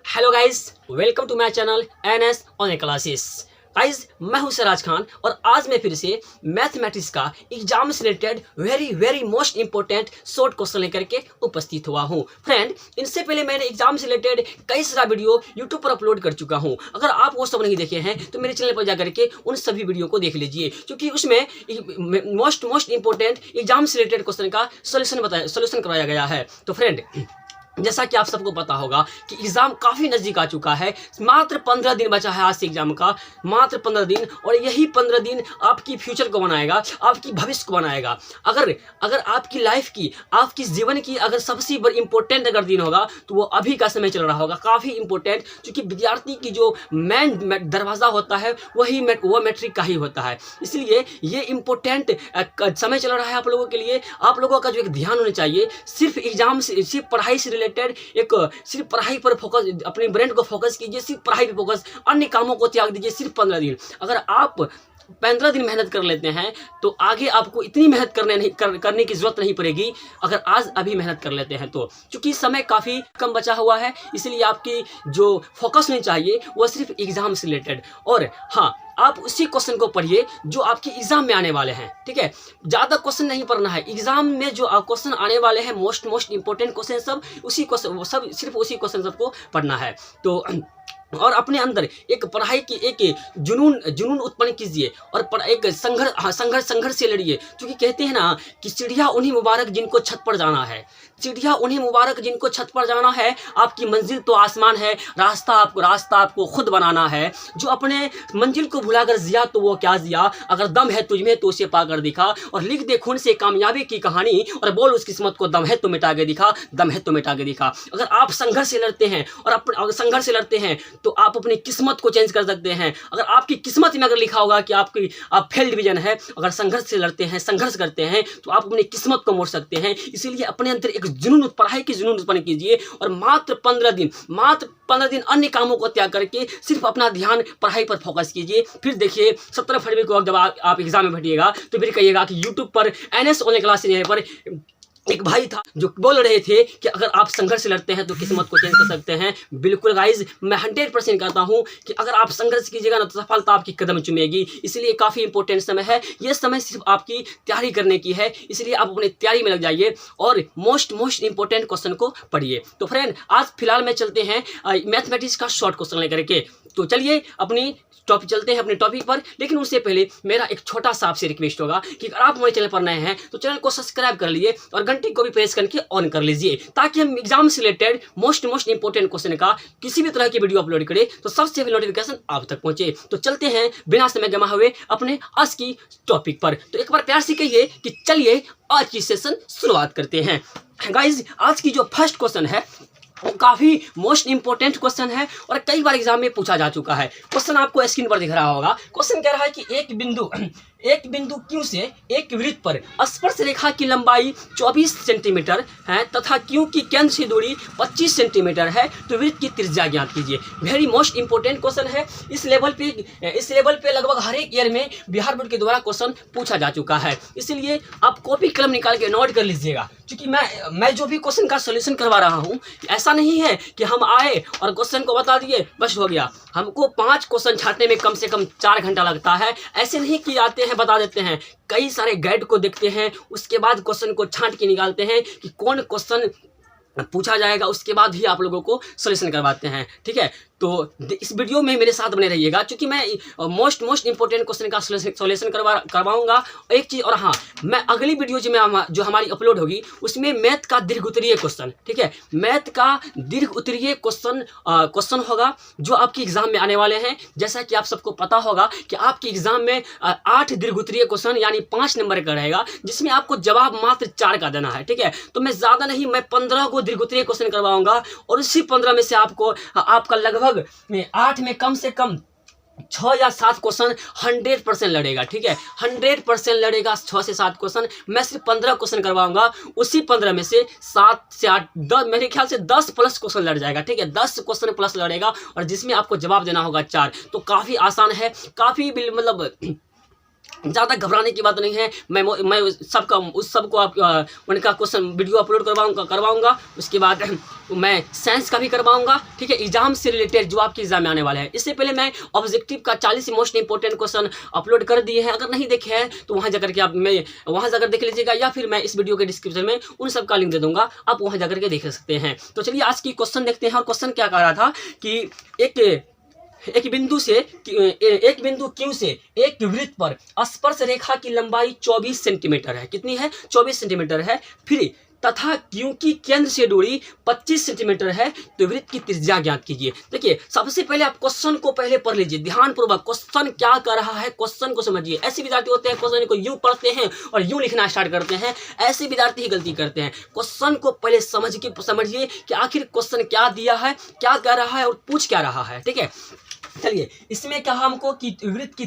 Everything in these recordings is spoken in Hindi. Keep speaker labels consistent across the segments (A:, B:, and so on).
A: Hello guys, welcome to my channel NS online classes. Guys, मैं हूं सिराज खान और आज मैं फिर से मैथमेटिक्स का एग्जाम से related very most important short question लेकर के उपस्थित हुआ हूं। फ्रेंड, इनसे पहले मैंने एग्जाम से रिलेटेड कई सारा वीडियो यूट्यूब पर अपलोड कर चुका हूं। अगर आप वो सब नहीं देखे हैं तो मेरे चैनल पर जाकर के उन सभी वीडियो को देख लीजिए, क्योंकि उसमें मोस्ट इंपॉर्टेंट एग्जाम से रिलेटेड क्वेश्चन का सोल्यूशन करवाया गया है। तो फ्रेंड, जैसा कि आप सबको पता होगा कि एग्ज़ाम काफ़ी नज़दीक आ चुका है। मात्र 15 दिन बचा है आज से एग्ज़ाम का, मात्र 15 दिन। और यही 15 दिन आपकी फ्यूचर को बनाएगा, आपकी भविष्य को बनाएगा। अगर आपकी लाइफ की, आपकी जीवन की अगर सबसे इंपॉर्टेंट अगर दिन होगा तो वो अभी का समय चल रहा होगा, काफ़ी इंपॉर्टेंट। क्योंकि विद्यार्थी की जो मेन दरवाज़ा होता है वो मैट्रिक का ही होता है। इसलिए ये इंपॉर्टेंट समय चल रहा है आप लोगों के लिए। आप लोगों का जो एक ध्यान होना चाहिए, सिर्फ एग्जाम से, सिर्फ पढ़ाई से सिर्फ पढ़ाई पर फोकस, अपने ब्रेन को फोकस कीजिए, सिर्फ पढ़ाई पे फोकस, अन्य कामों को त्याग दीजिए। सिर्फ 15 दिन अगर आप 15 दिन मेहनत कर लेते हैं तो आगे आपको इतनी मेहनत करने की जरूरत नहीं पड़ेगी अगर आज अभी मेहनत कर लेते हैं तो। क्योंकि समय काफ़ी कम बचा हुआ है, इसलिए आपकी जो फोकस होनी चाहिए वो सिर्फ एग्जाम से रिलेटेड। और हाँ, आप उसी क्वेश्चन को पढ़िए जो आपके एग्जाम में आने वाले हैं, ठीक है। ज़्यादा क्वेश्चन नहीं पढ़ना है। एग्जाम में जो क्वेश्चन आने वाले हैं, मोस्ट इंपॉर्टेंट क्वेश्चन सब उसी क्वेश्चन, सब सिर्फ उसी क्वेश्चन सबको पढ़ना है। तो और अपने अंदर एक पढ़ाई की एक जुनून उत्पन्न कीजिए और एक संघर्ष से लड़िए। क्योंकि कहते हैं ना कि चिड़िया उन्हीं मुबारक जिनको छत पर जाना है, चिड़िया उन्हीं मुबारक जिनको छत पर जाना है। आपकी मंजिल तो आसमान है, रास्ता आपको खुद बनाना है। जो अपने मंजिल को भुलाकर जिया तो वो क्या जिया, अगर दम है तुझमें तो उसे पाकर दिखा, और लिख दे खून से कामयाबी की कहानी, और बोल उस किस्मत को दम है तो मिटा के दिखा, दम है तो मिटा के दिखा। अगर आप संघर्ष से लड़ते हैं और संघर्ष से लड़ते हैं तो आप अपनी किस्मत को चेंज कर सकते हैं। अगर आपकी किस्मत में अगर लिखा होगा कि आप फेल डिवीजन है, अगर संघर्ष से लड़ते हैं, संघर्ष करते हैं तो आप अपनी किस्मत को मोड़ सकते हैं। इसीलिए अपने अंदर एक पढ़ाई की जुनून उत्पन्न कीजिए और मात्र 15 दिन अन्य कामों को त्याग करके सिर्फ अपना ध्यान पढ़ाई पर फोकस कीजिए। फिर देखिए 17 फरवरी को जब आप एग्जाम में बैठिएगा तो फिर कहिएगा कि यूट्यूब पर एनएस ऑनलाइन क्लासेस पर एक भाई था जो बोल रहे थे कि अगर आप संघर्ष से लड़ते हैं तो किस्मत को चेंज कर सकते हैं। बिल्कुल गाइज, मैं 100% कहता हूं कि अगर आप संघर्ष कीजिएगा ना तो सफलता आपकी कदम चूमेगी। इसलिए काफ़ी इंपॉर्टेंट समय है, यह समय सिर्फ आपकी तैयारी करने की है। इसलिए आप अपनी तैयारी में लग जाइए और मोस्ट इंपॉर्टेंट क्वेश्चन को पढ़िए। तो फ्रेंड, आज फिलहाल में चलते हैं मैथमेटिक्स का शॉर्ट क्वेश्चन लेकर के। तो चलिए चलते हैं अपने टॉपिक पर। लेकिन उससे पहले मेरा एक छोटा सा आपसे रिक्वेस्ट होगा कि अगर आप हमारे चैनल पर नए हैं तो चैनल को सब्सक्राइब कर लीजिए और घंटी को भी प्रेस करके ऑन कर लीजिए, ताकि हम एग्जाम से रिलेटेड मोस्ट इंपॉर्टेंट क्वेश्चन का किसी भी तरह की वीडियो अपलोड करें तो सबसे पहले नोटिफिकेशन आप तक पहुंचे। तो चलते हैं बिना समय गमा हुए अपने आज की टॉपिक पर। तो एक बार प्यार से कहिए कि चलिए आज की सेशन शुरुआत करते हैं। गाइज, आज की जो फर्स्ट क्वेश्चन है वो काफ़ी मोस्ट इंपॉर्टेंट क्वेश्चन है और कई बार एग्जाम में पूछा जा चुका है। क्वेश्चन आपको स्क्रीन पर दिख रहा होगा। क्वेश्चन कह रहा है कि एक बिंदु Q से एक वृत्त पर स्पर्श रेखा की लंबाई 24 सेंटीमीटर है तथा Q की केंद्र से दूरी 25 सेंटीमीटर है, तो वृत्त की त्रिज्या ज्ञात कीजिए। वेरी मोस्ट इंपॉर्टेंट क्वेश्चन है। इस लेवल पे लगभग हर एक ईयर में बिहार बोर्ड के द्वारा क्वेश्चन पूछा जा चुका है। इसलिए आप कॉपी कलम निकाल के नोट कर लीजिएगा, क्योंकि मैं जो भी क्वेश्चन का सोल्यूशन करवा रहा हूँ, ऐसा नहीं है कि हम आए और क्वेश्चन को बता दिए बस हो गया। हमको 5 क्वेश्चन छांटने में कम से कम 4 घंटा लगता है। ऐसे नहीं कि आते हैं बता देते हैं, कई सारे गाइड को देखते हैं, उसके बाद क्वेश्चन को छांट के निकालते हैं कि कौन क्वेश्चन पूछा जाएगा, उसके बाद ही आप लोगों को सोल्यूशन करवाते हैं, ठीक है। तो इस वीडियो में मेरे साथ बने रहिएगा, क्योंकि मैं मोस्ट इंपॉर्टेंट क्वेश्चन का सोल्यूशन करवाऊंगा। एक चीज़ और, हाँ, मैं अगली वीडियो जो हमारी अपलोड होगी उसमें मैथ का दीर्घ उत्तरीय क्वेश्चन, ठीक है, मैथ का दीर्घ उत्तरीय क्वेश्चन होगा जो आपके एग्जाम में आने वाले हैं। जैसा कि आप सबको पता होगा कि आपके एग्जाम में 8 दीर्घ उत्तरीय क्वेश्चन यानी 5 नंबर का रहेगा, जिसमें आपको जवाब मात्र 4 का देना है, ठीक है। तो मैं ज़्यादा नहीं, मैं 15 को दीर्घ उत्तरीय क्वेश्चन करवाऊंगा और उसी 15 में से आपका लगभग 8 में कम से कम 6 या 7 क्वेश्चन 100% लड़ेगा, ठीक है, 100% लड़ेगा। 6 से 7 क्वेश्चन मैं सिर्फ 15 क्वेश्चन करवाऊंगा, उसी 15 में से 7 से 8 10, मेरे ख्याल से 10 प्लस क्वेश्चन लड़ जाएगा, ठीक है, 10 क्वेश्चन प्लस लड़ेगा और जिसमें आपको जवाब देना होगा 4। तो काफ़ी आसान है, काफ़ी मतलब ज़्यादा घबराने की बात नहीं है। मैं उस सबको आप उनका क्वेश्चन वीडियो अपलोड करवाऊँगा। उसके बाद मैं साइंस का भी करवाऊँगा, ठीक है, एग्जाम से रिलेटेड जो आपके एग्जाम में आने वाले हैं। इससे पहले मैं ऑब्जेक्टिव का 40 मोस्ट इंपॉर्टेंट क्वेश्चन अपलोड कर दिए हैं। अगर नहीं देखे हैं तो वहाँ जाकर के आप वहाँ जाकर देख लीजिएगा, या फिर मैं इस वीडियो के डिस्क्रिप्शन में उन सब का लिंक दे दूँगा, आप वहाँ जाकर के देख सकते हैं। तो चलिए आज की क्वेश्चन देखते हैं। और क्वेश्चन क्या कह रहा था कि एक बिंदु Q से एक वृत्त पर स्पर्श रेखा की लंबाई 24 सेंटीमीटर है। कितनी है? 24 सेंटीमीटर है। फिर तथा Q की केंद्र से दूरी 25 सेंटीमीटर है, तो वृत्त की त्रिज्या ज्ञात कीजिए। देखिए, सबसे पहले आप क्वेश्चन को पहले पढ़ लीजिए ध्यानपूर्वक। क्वेश्चन क्या कर रहा है, क्वेश्चन को समझिए। ऐसे विद्यार्थी होते हैं क्वेश्चन को यूं पढ़ते हैं और यूं लिखना स्टार्ट करते हैं, ऐसे विद्यार्थी ही गलती करते हैं। क्वेश्चन को पहले समझिए कि आखिर क्वेश्चन क्या दिया है, क्या कर रहा है और पूछ क्या रहा है, ठीक है। चलिए, इसमें कहा हमको कि वृत्त की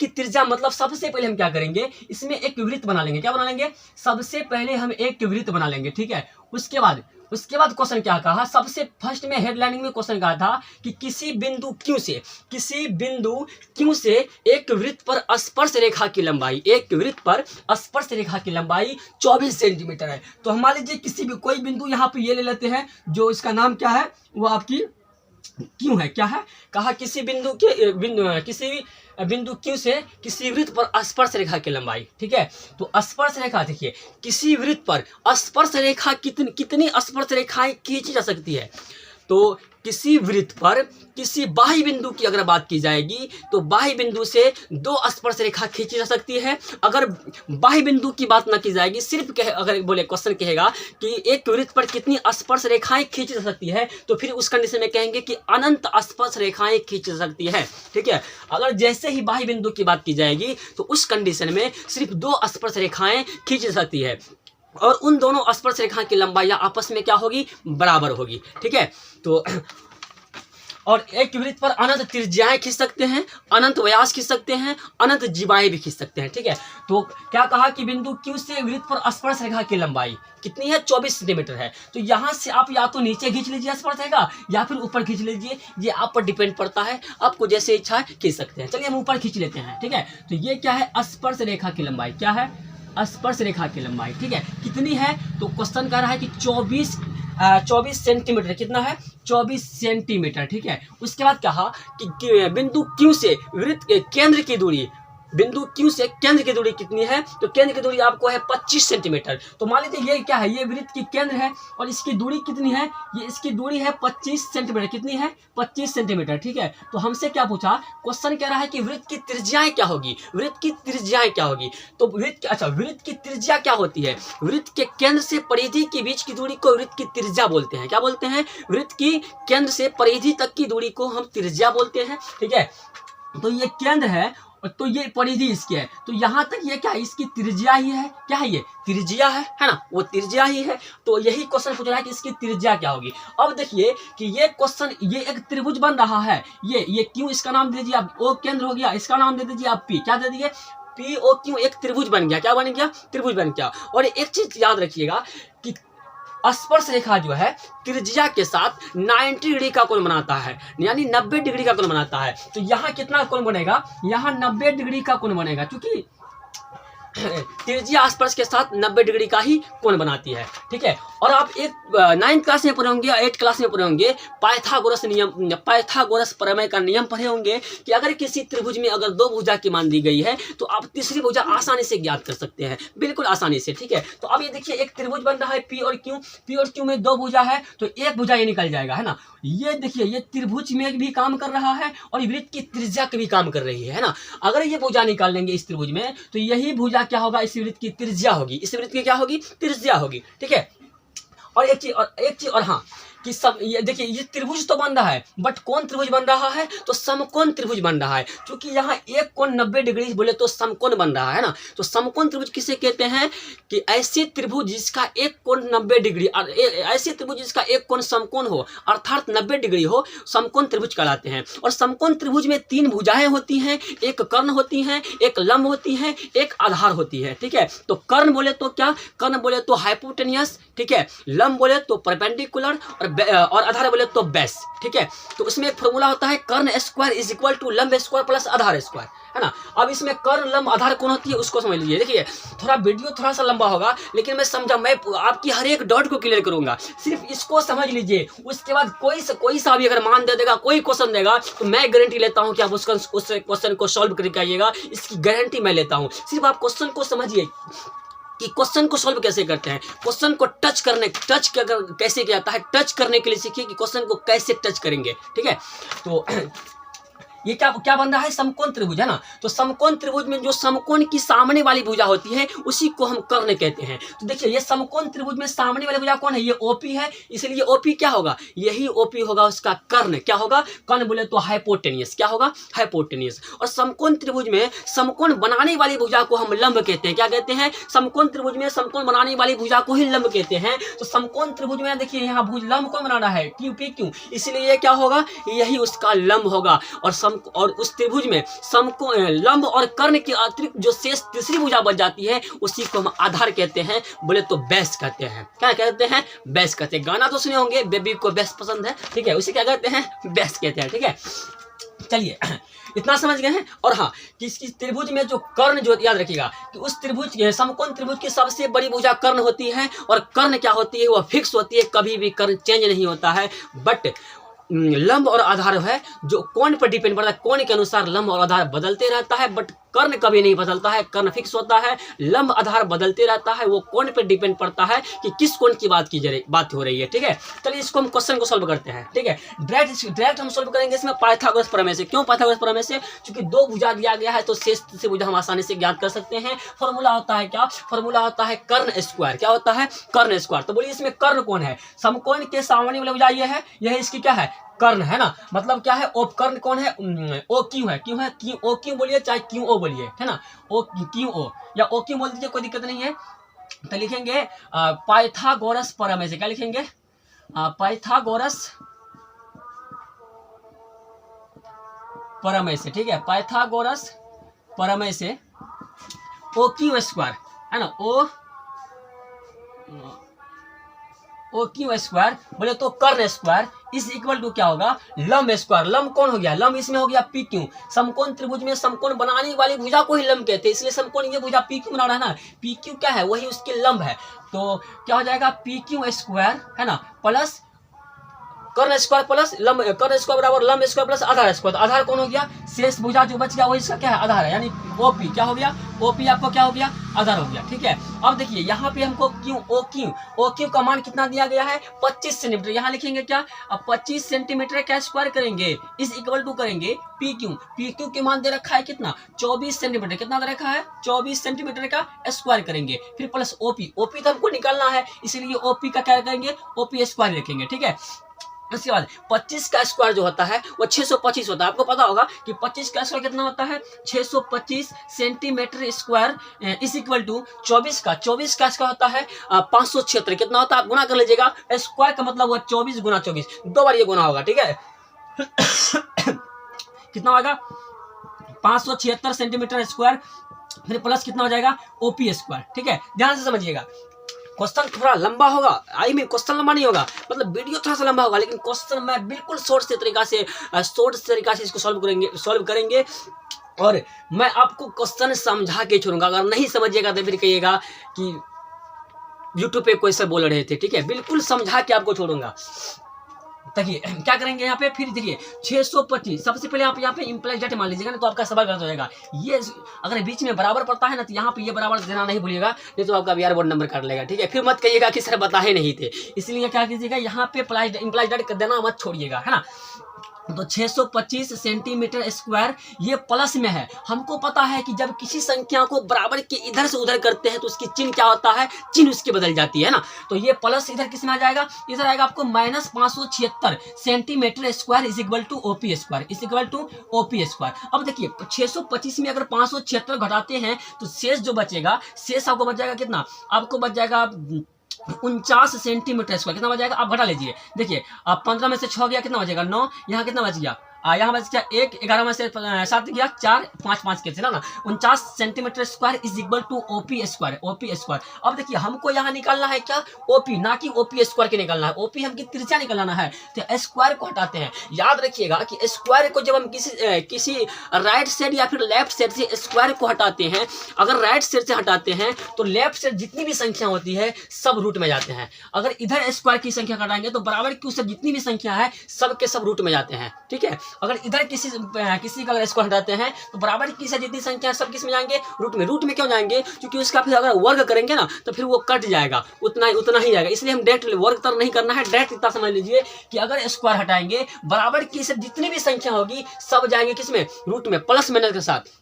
A: त्रिज्या मतलब सबसे पहले हम क्या करेंगे, इसमें एक वृत्त बना लेंगे। क्या बना लेंगे? सबसे पहले हम एक वृत्त बना लेंगे, ठीक है। उसके बाद क्वेश्चन क्या कहा, सबसे फर्स्ट में हेडलाइनिंग में क्वेश्चन कहा था कि किसी बिंदु Q से एक वृत्त पर स्पर्श रेखा की लंबाई 24 सेंटीमीटर है। तो हम मान लीजिए किसी भी कोई बिंदु यहाँ पे ये ले लेते हैं, जो इसका नाम क्या है, वो आपकी क्यों है, क्या है, कहा किसी बिंदु Q से किसी वृत्त पर स्पर्श रेखा की लंबाई, ठीक है। तो स्पर्श रेखा, देखिए, किसी वृत्त पर स्पर्श रेखा कितनी स्पर्श रेखाएं खींची जा सकती है। तो किसी वृत्त पर किसी बाह्य बिंदु की अगर बात की जाएगी तो बाह्य बिंदु से 2 स्पर्श रेखा खींची जा सकती है। अगर बाह्य बिंदु की बात ना की जाएगी, सिर्फ अगर बोले क्वेश्चन कहेगा कि एक वृत्त पर कितनी स्पर्श रेखाएं खींची जा सकती है, तो फिर उस कंडीशन में कहेंगे कि अनंत स्पर्श रेखाएं खींची जा सकती है, ठीक है। अगर जैसे ही बाह्य बिंदु की बात की जाएगी तो उस कंडीशन में सिर्फ 2 स्पर्श रेखाएं खींची जा सकती है, और उन दोनों स्पर्श रेखा की लंबाई आपस में क्या होगी, बराबर होगी, ठीक है। तो और एक वृत्त पर अनंत त्रिज्याएं खींच सकते हैं, अनंत व्यास खींच सकते हैं, अनंत जीवाएं भी खींच सकते हैं, ठीक है। तो क्या कहा कि बिंदु Q से वृत्त पर स्पर्श रेखा की लंबाई कितनी है, 24 सेंटीमीटर है। तो यहाँ से आप या तो नीचे खींच लीजिए स्पर्श रेखा, या फिर ऊपर खींच लीजिए, ये आप पर डिपेंड पड़ता है, आपको जैसे इच्छा है खींच सकते हैं। चलिए हम ऊपर खींच लेते हैं, ठीक है। तो ये क्या है, स्पर्श रेखा की लंबाई, क्या है, स्पर्श रेखा की लंबाई, ठीक है। कितनी है, तो क्वेश्चन कह रहा है कि 24 सेंटीमीटर। कितना है, 24 सेंटीमीटर, ठीक है। उसके बाद कहा कि बिंदु Q से वृत्त के केंद्र की दूरी, बिंदु Q से केंद्र की दूरी कितनी है, तो केंद्र की दूरी आपको है 25 सेंटीमीटर। तो मान लीजिए ये क्या है, ये वृत्त की केंद्र है और इसकी दूरी कितनी है, ये इसकी दूरी है 25 सेंटीमीटर। कितनी है, 25 सेंटीमीटर, ठीक है। तो हमसे क्या पूछा, क्वेश्चन कह रहा है कि वृत्त की त्रिज्याएं क्या होगी, वृत्त की तो वृत्त की त्रिज्या क्या होती है, वृत्त के केंद्र से परिधि के बीच की दूरी को वृत्त की त्रिज्या बोलते हैं। क्या बोलते हैं, वृत्त की केंद्र से परिधि तक की दूरी को हम त्रिज्या बोलते हैं, ठीक है। तो ये केंद्र है, तो ये परिधि इसकी है, तो यहाँ तक ये क्या है, इसकी त्रिज्या ही है, क्या है, ये त्रिज्या है ना, वो त्रिज्या ही है। तो यही क्वेश्चन पूछ रहा है कि इसकी त्रिज्या क्या होगी। अब देखिए कि ये क्वेश्चन, ये एक त्रिभुज बन रहा है, ये क्यों, इसका नाम दे दीजिए आप, O केंद्र हो गया, इसका नाम दे दीजिए आप P, क्या दे दीजिए, POQ, एक त्रिभुज बन गया, क्या बन गया, त्रिभुज बन गया। और एक चीज याद रखिएगा कि स्पर्श रेखा जो है त्रिज्या के साथ 90 डिग्री का कोण बनाता है, यानी 90 डिग्री का कोण बनाता है। तो यहाँ कितना कोण बनेगा, यहाँ 90 डिग्री का कोण बनेगा, क्योंकि त्रिज्या स्पर्श के साथ 90 डिग्री का ही कोण बनाती है, ठीक है। और आप एक 9th क्लास में पढ़े होंगे, 8th क्लास में पढ़े होंगे, पाइथागोरस प्रमेय का नियम पढ़े होंगे कि अगर किसी त्रिभुज में अगर 2 भुजा की मान दी गई है तो आप तीसरी भुजा आसानी से ज्ञात कर सकते हैं, बिल्कुल आसानी से, ठीक है। तो अब ये देखिए एक त्रिभुज बन रहा है P और Q में 2 भुजा है, तो एक भुजा ये निकल जाएगा, है ना। ये देखिए ये त्रिभुज में भी काम कर रहा है और वृत्त की त्रिज्या के भी काम कर रही है ना। अगर ये भुजा निकाल लेंगे इस त्रिभुज में, तो यही भुजा क्या होगा, इस वृत्त की त्रिज्या होगी, इस वृत्त की क्या होगी, त्रिज्या होगी, ठीक है। और एक चीज और हाँ, कि सब ये देखिए ये त्रिभुज तो बन रहा है, बट कौन त्रिभुज बन रहा है, तो समकोण त्रिभुज बन रहा है, क्योंकि यहाँ एक कोण 90 डिग्री बोले तो समकोण बन रहा है ना। तो समकोण त्रिभुज किसे कहते हैं, कि ऐसे त्रिभुज जिसका एक कोण 90 डिग्री, ऐसे त्रिभुज जिसका एक कोण समकोण हो अर्थात 90 डिग्री हो, समकोण त्रिभुज कहलाते हैं। और समकोण त्रिभुज में 3 भुजाएं होती हैं, एक कर्ण होती हैं, एक लंब होती है, एक आधार होती है, ठीक है। तो कर्ण बोले तो क्या, कर्ण बोले तो हाइपोटेनियस, ठीक है, लंब बोले तो परपेंडिकुलर, और आधार बोले तो बेस, ठीक है। तो उसमें एक फॉर्मूला होता है, कर्ण स्क्वायर इज इक्वल टू लंब स्क्वायर प्लस आधार स्क्वायर, है ना। अब इसमें कर्ण लंब आधार कौन होती है उसको समझ लीजिए। देखिए थोड़ा वीडियो थोड़ा सा लंबा होगा, लेकिन मैं समझा, मैं आपकी हर एक डॉट को क्लियर करूंगा, सिर्फ इसको समझ लीजिए। उसके बाद कोई सा भी अगर मान दे देगा, कोई क्वेश्चन देगा, तो मैं गारंटी लेता हूं कि आप उस क्वेश्चन को सॉल्व करके आइएगा। इसकी गारंटी मैं लेता हूं। सिर्फ आप क्वेश्चन को समझिए कि क्वेश्चन को सॉल्व कैसे करते हैं। क्वेश्चन को कैसे किया जाता है, टच करने के लिए सीखिए कि क्वेश्चन को कैसे टच करेंगे, ठीक है। तो ये क्या बन रहा है, समकोण त्रिभुज, है ना। तो समकोण त्रिभुज में जो समकोण की सामने वाली भुजा होती है उसी को हम कर्ण कहते हैं। तो देखिए ये समकोण त्रिभुज में सामने वाली भुजा कौन है, ये ओपी है, इसलिए ओपी क्या होगा, यही ओपी होगा उसका कर्ण। क्या होगा, कर्ण बोले तो हाइपोटेनियस, क्या होगा, हाइपोटेनियस। और समकोण त्रिभुज में समकोण बनाने वाली भुजा को हम लंब कहते हैं। क्या कहते हैं, समकोण त्रिभुज में समकोण बनाने वाली भुजा को ही लंब कहते हैं। तो समकोण त्रिभुज में देखिए यहाँ भुज लंब कौन बनाना है, क्यों, इसलिए ये क्या होगा, यही उसका लंब होगा। और उस त्रिभुज में समकोण लंब और कर्ण के अतिरिक्त जो शेष तीसरी भुजा बच जाती है उसी को हम आधार कहते हैं, बोले तो बेस कहते हैं। क्या कहते हैं, बेस कहते हैं। गाना तो सुने होंगे, बेबी को बेस पसंद है, ठीक है, उसे क्या कहते हैं, बेस कहते हैं, ठीक है। चलिए इतना समझ गए हैं। और हाँ, कि इसकी त्रिभुज में जो कर्ण, जो याद रखिएगा कि उस त्रिभुज समकोण त्रिभुज की सबसे बड़ी भुजा कर्ण होती है। और कर्ण क्या होती है, वह फिक्स होती है, कभी भी कर्ण चेंज नहीं होता है। बट लंब और आधार है जो कोण पर डिपेंड करता है, कोण के अनुसार लंब और आधार बदलते रहता है, बट कर्ण कभी नहीं बदलता है, कर्ण फिक्स होता है। लंब आधार बदलते रहता है, वो कोण पर डिपेंड पड़ता है कि किस कोण की बात हो रही है, ठीक है। चलिए इसको हम क्वेश्चन को सॉल्व करते हैं, ठीक है। डायरेक्ट हम सॉल्व करेंगे इसमें पाइथागोरस प्रमेय से। क्यों पाइथागोरस प्रमेय से, क्योंकि दो भुजा दिया गया है तो शेष से भुजा हम आसानी से ज्ञात कर सकते हैं। फॉर्मूला होता है क्या, फॉर्मूला होता है कर्ण स्क्वायर। क्या होता है, कर्ण स्क्वायर। तो बोलिए इसमें कर्ण कौन है, समकोण के सामने वाली भुजा ये है, यह इसकी क्या है, कर्ण, है ना। मतलब क्या है, कर्ण कौन है, ओ क्यों है, ओ क्यों बोलिए, चाहे क्यों ओ बोलिए, है ना। ओ क्यों ओ या ओ क्यों बोल दीजिए, कोई दिक्कत नहीं है। तो लिखेंगे पाइथागोरस प्रमेय से। क्या लिखेंगे, पाइथागोरस प्रमेय से, ठीक है, पाइथागोरस प्रमेय से ओ क्यू स्क्वायर, है ना, ओ क्यू स्क्वायर बोले तो कर्ण स्क्वायर इज इक्वल टू क्या होगा, लंब स्क्वायर। लंब कौन हो गया, लंब इसमें हो गया पी क्यू। समकोण त्रिभुज में समकोण बनाने वाली भुजा को ही लंब कहते हैं, इसलिए समकोण ये भुजा पी क्यू बना रहा है ना, पी क्यू क्या है, वही उसके लंब है। तो क्या हो जाएगा, पी क्यू स्क्वायर, है ना, प्लस कर्ण स्क्वायर प्लस लंब, कर्ण स्क्वायर बराबर लंब स्क्वायर प्लस आधार स्क्वायर। तो आधार कौन हो गया, शेष भुजा जो बच गया वही इसका क्या है, आधार है, यानी ओपी। क्या हो गया, ओपी आपको क्या हो गया, आधार हो गया, ठीक है। अब देखिए यहाँ पे हमको ओ क्यू का मान कितना दिया गया है, 25 सेंटीमीटर। यहाँ लिखेंगे क्या, अब 25 सेंटीमीटर का स्क्वायर करेंगे इज इक्वल टू करेंगे पी क्यू के मान दे रखा है कितना, 24 सेंटीमीटर। कितना दे रखा है, 24 सेंटीमीटर का स्क्वायर करेंगे, फिर प्लस ओपी तो हमको निकालना है, इसलिए ओपी का क्या करेंगे, ओपी स्क्वायर लिखेंगे, ठीक है। उसके बाद 25 का स्क्वायर जो होता है वो 625 होता है। आपको पता होगा कि 25 का स्क्वायर कितना होता है, 625 centimetre square is equal to 24 का स्क्वायर होता है 576। कितना होता है, आप गुना कर लीजिएगा। स्क्वायर का मतलब हुआ 24 गुना 24, 2 बार ये गुना होगा, ठीक है। कितना होगा, 576 सेंटीमीटर स्क्वायर, फिर प्लस कितना हो जाएगा, ओपी स्क्वायर, ठीक है। ध्यान से समझिएगा, क्वेश्चन थोड़ा लंबा होगा, क्वेश्चन लंबा नहीं होगा, मतलब वीडियो थोड़ा सा लंबा होगा, लेकिन क्वेश्चन मैं बिल्कुल शॉर्ट तरीका से इसको सॉल्व करेंगे। और मैं आपको क्वेश्चन समझा के छोड़ूंगा। अगर नहीं समझिएगा तो फिर कहिएगा कि यूट्यूब पे कोई से बोल रहे थे, ठीक है। बिल्कुल समझा के आपको छोड़ूंगा। देखिए क्या करेंगे यहाँ पे, फिर देखिए 625। सबसे पहले आप यहाँ पे इम्प्लाइज डेट मान लीजिएगा, नहीं तो आपका सवाल गलत हो जाएगा। ये अगर बीच में बराबर पड़ता है ना, तो यहाँ पे ये बराबर देना नहीं भूलिएगा, नहीं तो आपका बिहार बोर्ड नंबर काट लेगा, ठीक है। फिर मत कहिएगा कि सर बताए नहीं थे, इसलिए क्या कीजिएगा, यहाँ पे इम्प्लाइज डेट देना मत छोड़िएगा, है ना। तो 625 सेंटीमीटर स्क्वायर ये प्लस में है। हमको पता है कि जब किसी संख्या को बराबर के इधर से उधर करते हैं तो उसकी चिन्ह क्या होता है, चिन्ह उसकी बदल जाती है ना। तो ये प्लस इधर किस में आ जाएगा, इधर आएगा आपको minus 576 centimetre square is equal to OP square, is equal to OP square. अब देखिए 625 में अगर 576 घटाते हैं तो शेष जो बचेगा, शेष आपको बच जाएगा कितना, आपको बच जाएगा 49 सेंटीमीटर स्क्वायर। कितना बच जाएगा, आप घटा लीजिए। देखिए अब 15 में से 6 गया, कितना बचेगा 9, यहाँ कितना बच गया यहाँ बच गया 1, 11 में से 7 गया 4, 5 5 कैसे ना 49 centimetre square is equal to OP square. अब देखिए हमको यहाँ निकालना है क्या, ओपी, ना कि ओपी स्क्वायर के निकालना है। ओपी हमकी त्रिज्या निकालना है, तो स्क्वायर को हटाते हैं। याद रखिएगा कि स्क्वायर को जब हम किसी राइट साइड या फिर लेफ्ट साइड से स्क्वायर को हटाते हैं, अगर राइट साइड से हटाते हैं तो लेफ्ट साइड जितनी भी संख्या होती है सब रूट में जाते हैं। अगर इधर स्क्वायर की संख्या हटाएंगे तो बराबर की उससे जितनी भी संख्या है सब के सब रूट में जाते हैं, ठीक है। अगर इधर किसी का अगर स्क्वायर हटाते हैं तो बराबर की से जितनी संख्या है सब किस में जाएंगे, रूट में। रूट में क्यों जाएंगे, क्योंकि उसका फिर अगर वर्ग करेंगे ना तो फिर वो कट जाएगा, उतना ही जाएगा। इसलिए हम डायरेक्ट वर्ग तर नहीं करना है, डायरेक्ट इतना समझ लीजिए कि अगर स्क्वायर हटाएंगे बराबर की से जितनी भी संख्या होगी सब जाएंगे किसमें, रूट में, प्लस माइनस के साथ।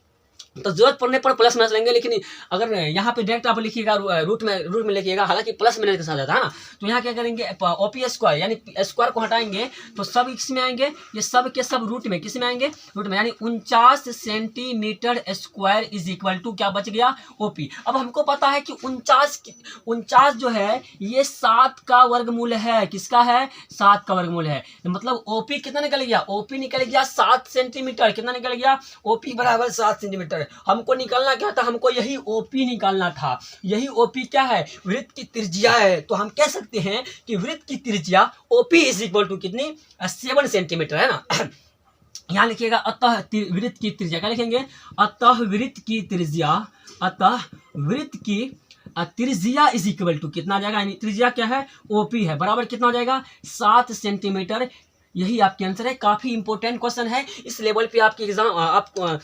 A: तो जरूरत पड़ने पर प्लस माइनस लेंगे, लेकिन अगर यहाँ पे डायरेक्ट आप लिखिएगा रूट में लिखिएगा, हालांकि प्लस माइनस के साथ आता है ना। तो यहाँ क्या करेंगे, ओपी स्क्वायर यानी स्क्वायर को हटाएंगे तो सब किसमें आएंगे, ये सब के सब रूट में, किसमें आएंगे, रूट में। यानी 49 centimetre square is equal to क्या बच गया, ओपी। अब हमको पता है कि 49 जो है ये 7 का वर्गमूल है, किसका है, 7 का वर्गमूल है। मतलब ओपी कितना निकल गया, ओपी निकल गया 7 सेंटीमीटर। कितना निकल गया, ओपी बराबर 7 सेंटीमीटर। हमको निकालना क्या था, हमको यही ओपी निकालना था। यही ओपी क्या है, वृत्त की त्रिज्या है। तो हम कह सकते हैं कि वृत्त की त्रिज्या ओपी इज इक्वल टू कितनी, 7 सेंटीमीटर, है ना। यहाँ लिखिएगा अतः वृत्त की त्रिज्या, क्या लिखेंगे, अतः वृत्त की त्रिज्या इज इक्वल टू कितना आ जाएगा, यानी त्रिज्या क्या है, ओपी है, बराबर कितना हो जाएगा, 7 सेंटीमीटर। यही आपके आंसर है। काफी इंपॉर्टेंट क्वेश्चन है, इस लेवल पे आपकी एग्जाम आपको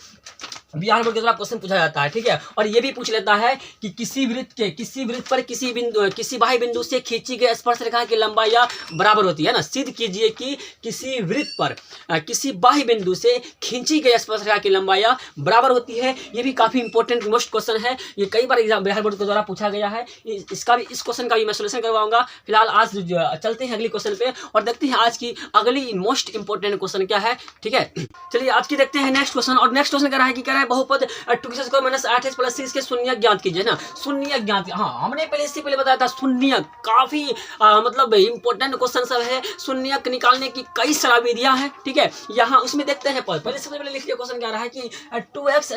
A: बिहार बोर्ड के द्वारा क्वेश्चन पूछा जाता है, ठीक है। और ये भी पूछ लेता है कि किसी वृत्त पर किसी बाह्य बिंदु से खींची गई स्पर्श रेखा की लंबाई बराबर होती है ना। सिद्ध कीजिए कि किसी वृत्त पर किसी बाह्य बिंदु से खींची गई स्पर्श रेखा की लंबाई बराबर होती है। ये भी काफी इंपॉर्टेंट मोस्ट क्वेश्चन है, ये कई बार एग्जाम बिहार बोर्ड के द्वारा पूछा गया है। इस क्वेश्चन का भी मैं सोल्यूशन करवाऊंगा। फिलहाल आज चलते हैं अगली क्वेश्चन पे और देखते हैं आज की अगली मोस्ट इंपॉर्टेंट क्वेश्चन क्या है, ठीक है। चलिए आज की देखते हैं नेक्स्ट क्वेश्चन। और नेक्स्ट क्वेश्चन कह रहा है कि कह रहा है बहुपद 2 माइनस 8x प्लस 6 के शून्य ज्ञात कीजिए ना। शून्य ज्ञात, हाँ हमने इससे पहले बताया था शून्य काफी मतलब इंपॉर्टेंट क्वेश्चन सब है। शून्य निकालने की कई सारी विधियां हैं, ठीक है। यहाँ उसमें देखते हैं, पहले सबसे पहले लिख लिया क्वेश्चन क्या रहा है कि 2x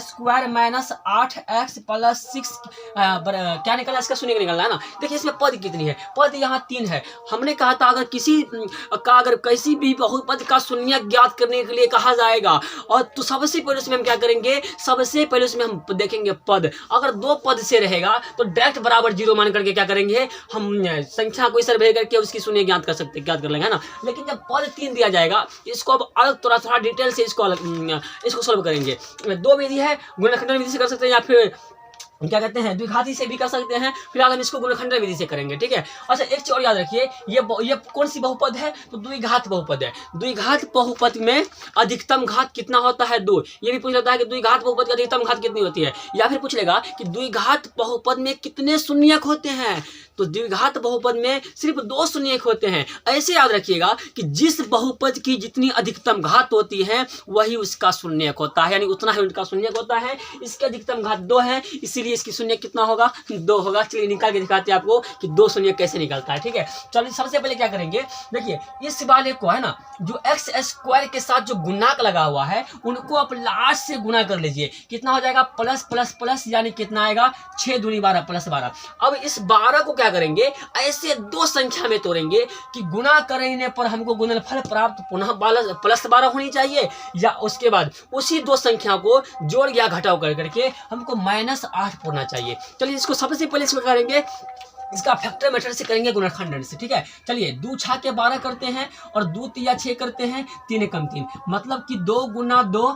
A: square minus 8x plus 6 क्या निकला, इसका शून्य निकलना है ना। देखिए इसमें पद कितनी है, पद यहाँ 3 है। हमने कहा था अगर किसी भी बहुपद का शून्य ज्ञात करने के लिए कहा जाएगा और तो सबसे पहले उसमें हम क्या करेंगे, सबसे पहले उसमें हम देखेंगे पद। अगर 2 पद से रहेगा तो डायरेक्ट बराबर 0 मान करके क्या करेंगे, हम संख्या को इस तरह भेज करके उसकी शून्य ज्ञात कर लेंगे, है ना। लेकिन जब पद 3 दिया जाएगा इसको अब अलग थोड़ा डिटेल से इसको सोल्व करेंगे। 2 विधि है, गुणनखंडन विधि से कर सकते हैं या फिर क्या कहते हैं द्विघाती से भी कर सकते हैं। फिलहाल हम इसको गुणनखंडन विधि से करेंगे, ठीक है। अच्छा एक चीज और याद रखिए, ये कौन सी बहुपद है, तो द्विघात बहुपद है। द्विघात बहुपद में अधिकतम घात कितना होता है, 2। ये भी पूछ लेता है कि द्विघात बहुपद की अधिकतम घात कितनी होती है, या फिर पूछ लेगा कि द्विघात बहुपद में कितने शून्यक होते हैं, तो द्विघात बहुपद में सिर्फ 2 शून्यक होते हैं। ऐसे याद रखिएगा कि जिस बहुपद की जितनी अधिकतम घात होती है वही उसका शून्यक होता है, यानी उतना ही उनका शून्यक होता है। इसकी अधिकतम घात 2 है, इसीलिए इसकी शून्यक कितना होगा, 2 होगा। चलिए निकाल के दिखाते हैं आपको कि 2 शून्यक कैसे निकलता है, ठीक है। चलिए सबसे पहले क्या करेंगे, देखिए इस वाले को है ना, जो x स्क्वायर के साथ जो गुणांक लगा हुआ है उनको आप लास्ट से गुना कर लीजिए। कितना हो जाएगा, प्लस प्लस प्लस, यानी कितना आएगा, 6 दूनी 12 प्लस 12। अब इस 12 को क्या करेंगे, ऐसे 2 संख्या में तोड़ेंगे कि गुना करने पर हमको गुणनफल प्राप्त पुनः प्लस 12 होनी चाहिए, या उसके बाद उसी 2 संख्या को जोड़ या घटाव करके हमको -8 होना चाहिए। चलिए इसको सबसे पहले इसको करेंगे, इसका फैक्टर मेथड से करेंगे, गुणनखंडन से, ठीक है। चलिए 2 छा के 12 करते हैं और 2 तिया 6 करते हैं, 3 कम 3, मतलब कि 2 गुना 2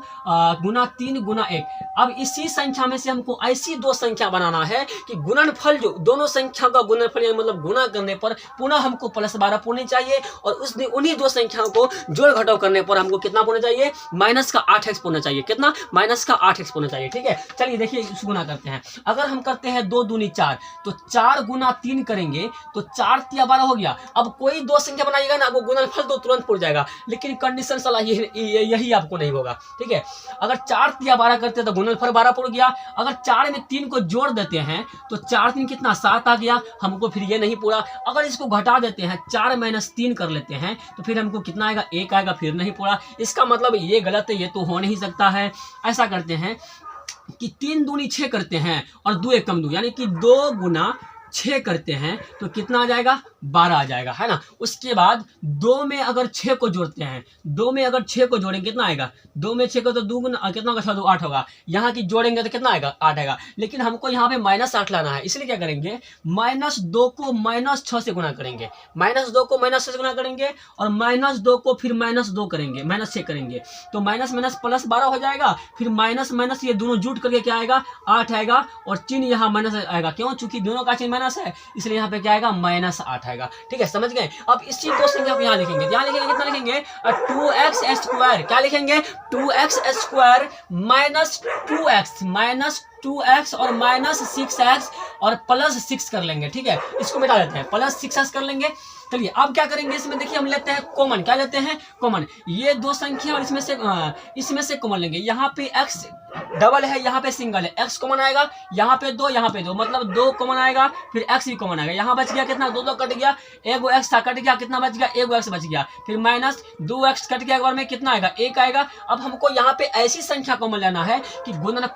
A: गुना 3 गुना 1। अब इसी संख्या में से हमको ऐसी 2 संख्या बनाना है कि गुणनफल जो दोनों संख्या का गुणनफल मतलब गुना करने पर पुनः हमको प्लस 12 होनी चाहिए, और उन्हीं 2 संख्याओं को जोड़ घटाव करने पर हमको कितना होना चाहिए, -8x होना चाहिए। कितना, -8x होना चाहिए, ठीक है। चलिए देखिए इस गुना करते हैं। अगर हम करते हैं 2 दूनी 4, तो 4 गुना 3 करेंगे तो 4 तिया 12 हो गया। अब कोई दो संख्या बनाइएगा ना, आपको गुणनफल तो तुरंत पड़ जाएगा, लेकिन कंडीशन साला यही आपको नहीं होगा। ठीक है, अगर 4 तिया 12 करते तो गुणनफल 12 पड़ गया। अगर 4 में 3 को जोड़ देते हैं तो 4 3 कितना 7 आ गया, हमको फिर ये नहीं पूरा। अगर इसको घटा देते हैं 4 - 3 कर लेते हैं तो फिर हमको कितना आएगा 1 आएगा, फिर नहीं पूरा। इसका मतलब ये गलत है, ये तो हो नहीं सकता है। ऐसा करते हैं कि 3 दूनी 6 करते हैं और 2 1 कम 2, यानी कि 2 गुना 6 करते हैं तो कितना आ जाएगा 12 आ जाएगा, है ना। उसके बाद 2 में अगर 6 को जोड़ते हैं, 2 में अगर 6 को जोड़ेंगे कितना आएगा, 2 में 6 को तो 2 गुना कितना होगा 6 8 होगा, यहाँ की जोड़ेंगे तो कितना आएगा 8 आएगा। लेकिन हमको यहाँ पे -8 लाना है, इसलिए क्या करेंगे -2 को -6 से गुना करेंगे, -2 को -6 से गुना करेंगे और -2 को फिर -2 करेंगे, -6 करेंगे तो माइनस माइनस प्लस 12 हो जाएगा। फिर माइनस माइनस ये दोनों जुट करके क्या आएगा 8 आएगा और चिन्ह यहाँ माइनस आएगा, क्यों, चूंकि दोनों का चिन्ह माइनस है इसलिए यहाँ पे क्या आएगा -8 आएगा। ठीक है, समझ गए। अब इसी दो संख्या को यहाँ लिखेंगे, यहाँ लिखेंगे कितना लिखेंगे 2x² क्या लिखेंगे 2x² -2x और -6x और +6 कर लेंगे। ठीक है, इसको मिटा देते हैं, +6x कर लेंगे। चलिए अब क्या करेंगे, इसमें देखिए हम लेते हैं कॉमन, क्या लेते हैं कॉमन, ये दो संख्या और इसमें से कॉमन लेंगे। यहाँ पे x डबल है, यहाँ पे सिंगल है, x कॉमन आएगा, यहाँ पे 2 यहाँ पे 2, मतलब 2 कॉमन आएगा, फिर x भी कॉमन आएगा। यहाँ बच गया कितना 2 कट गया, 1 x था कट गया, कितना बच गया 1 x बच गया, फिर -2x कट गया, एक बार में कितना आएगा 1 आएगा। अब हमको यहाँ पे ऐसी संख्या कॉमन लेना है कि गुणन,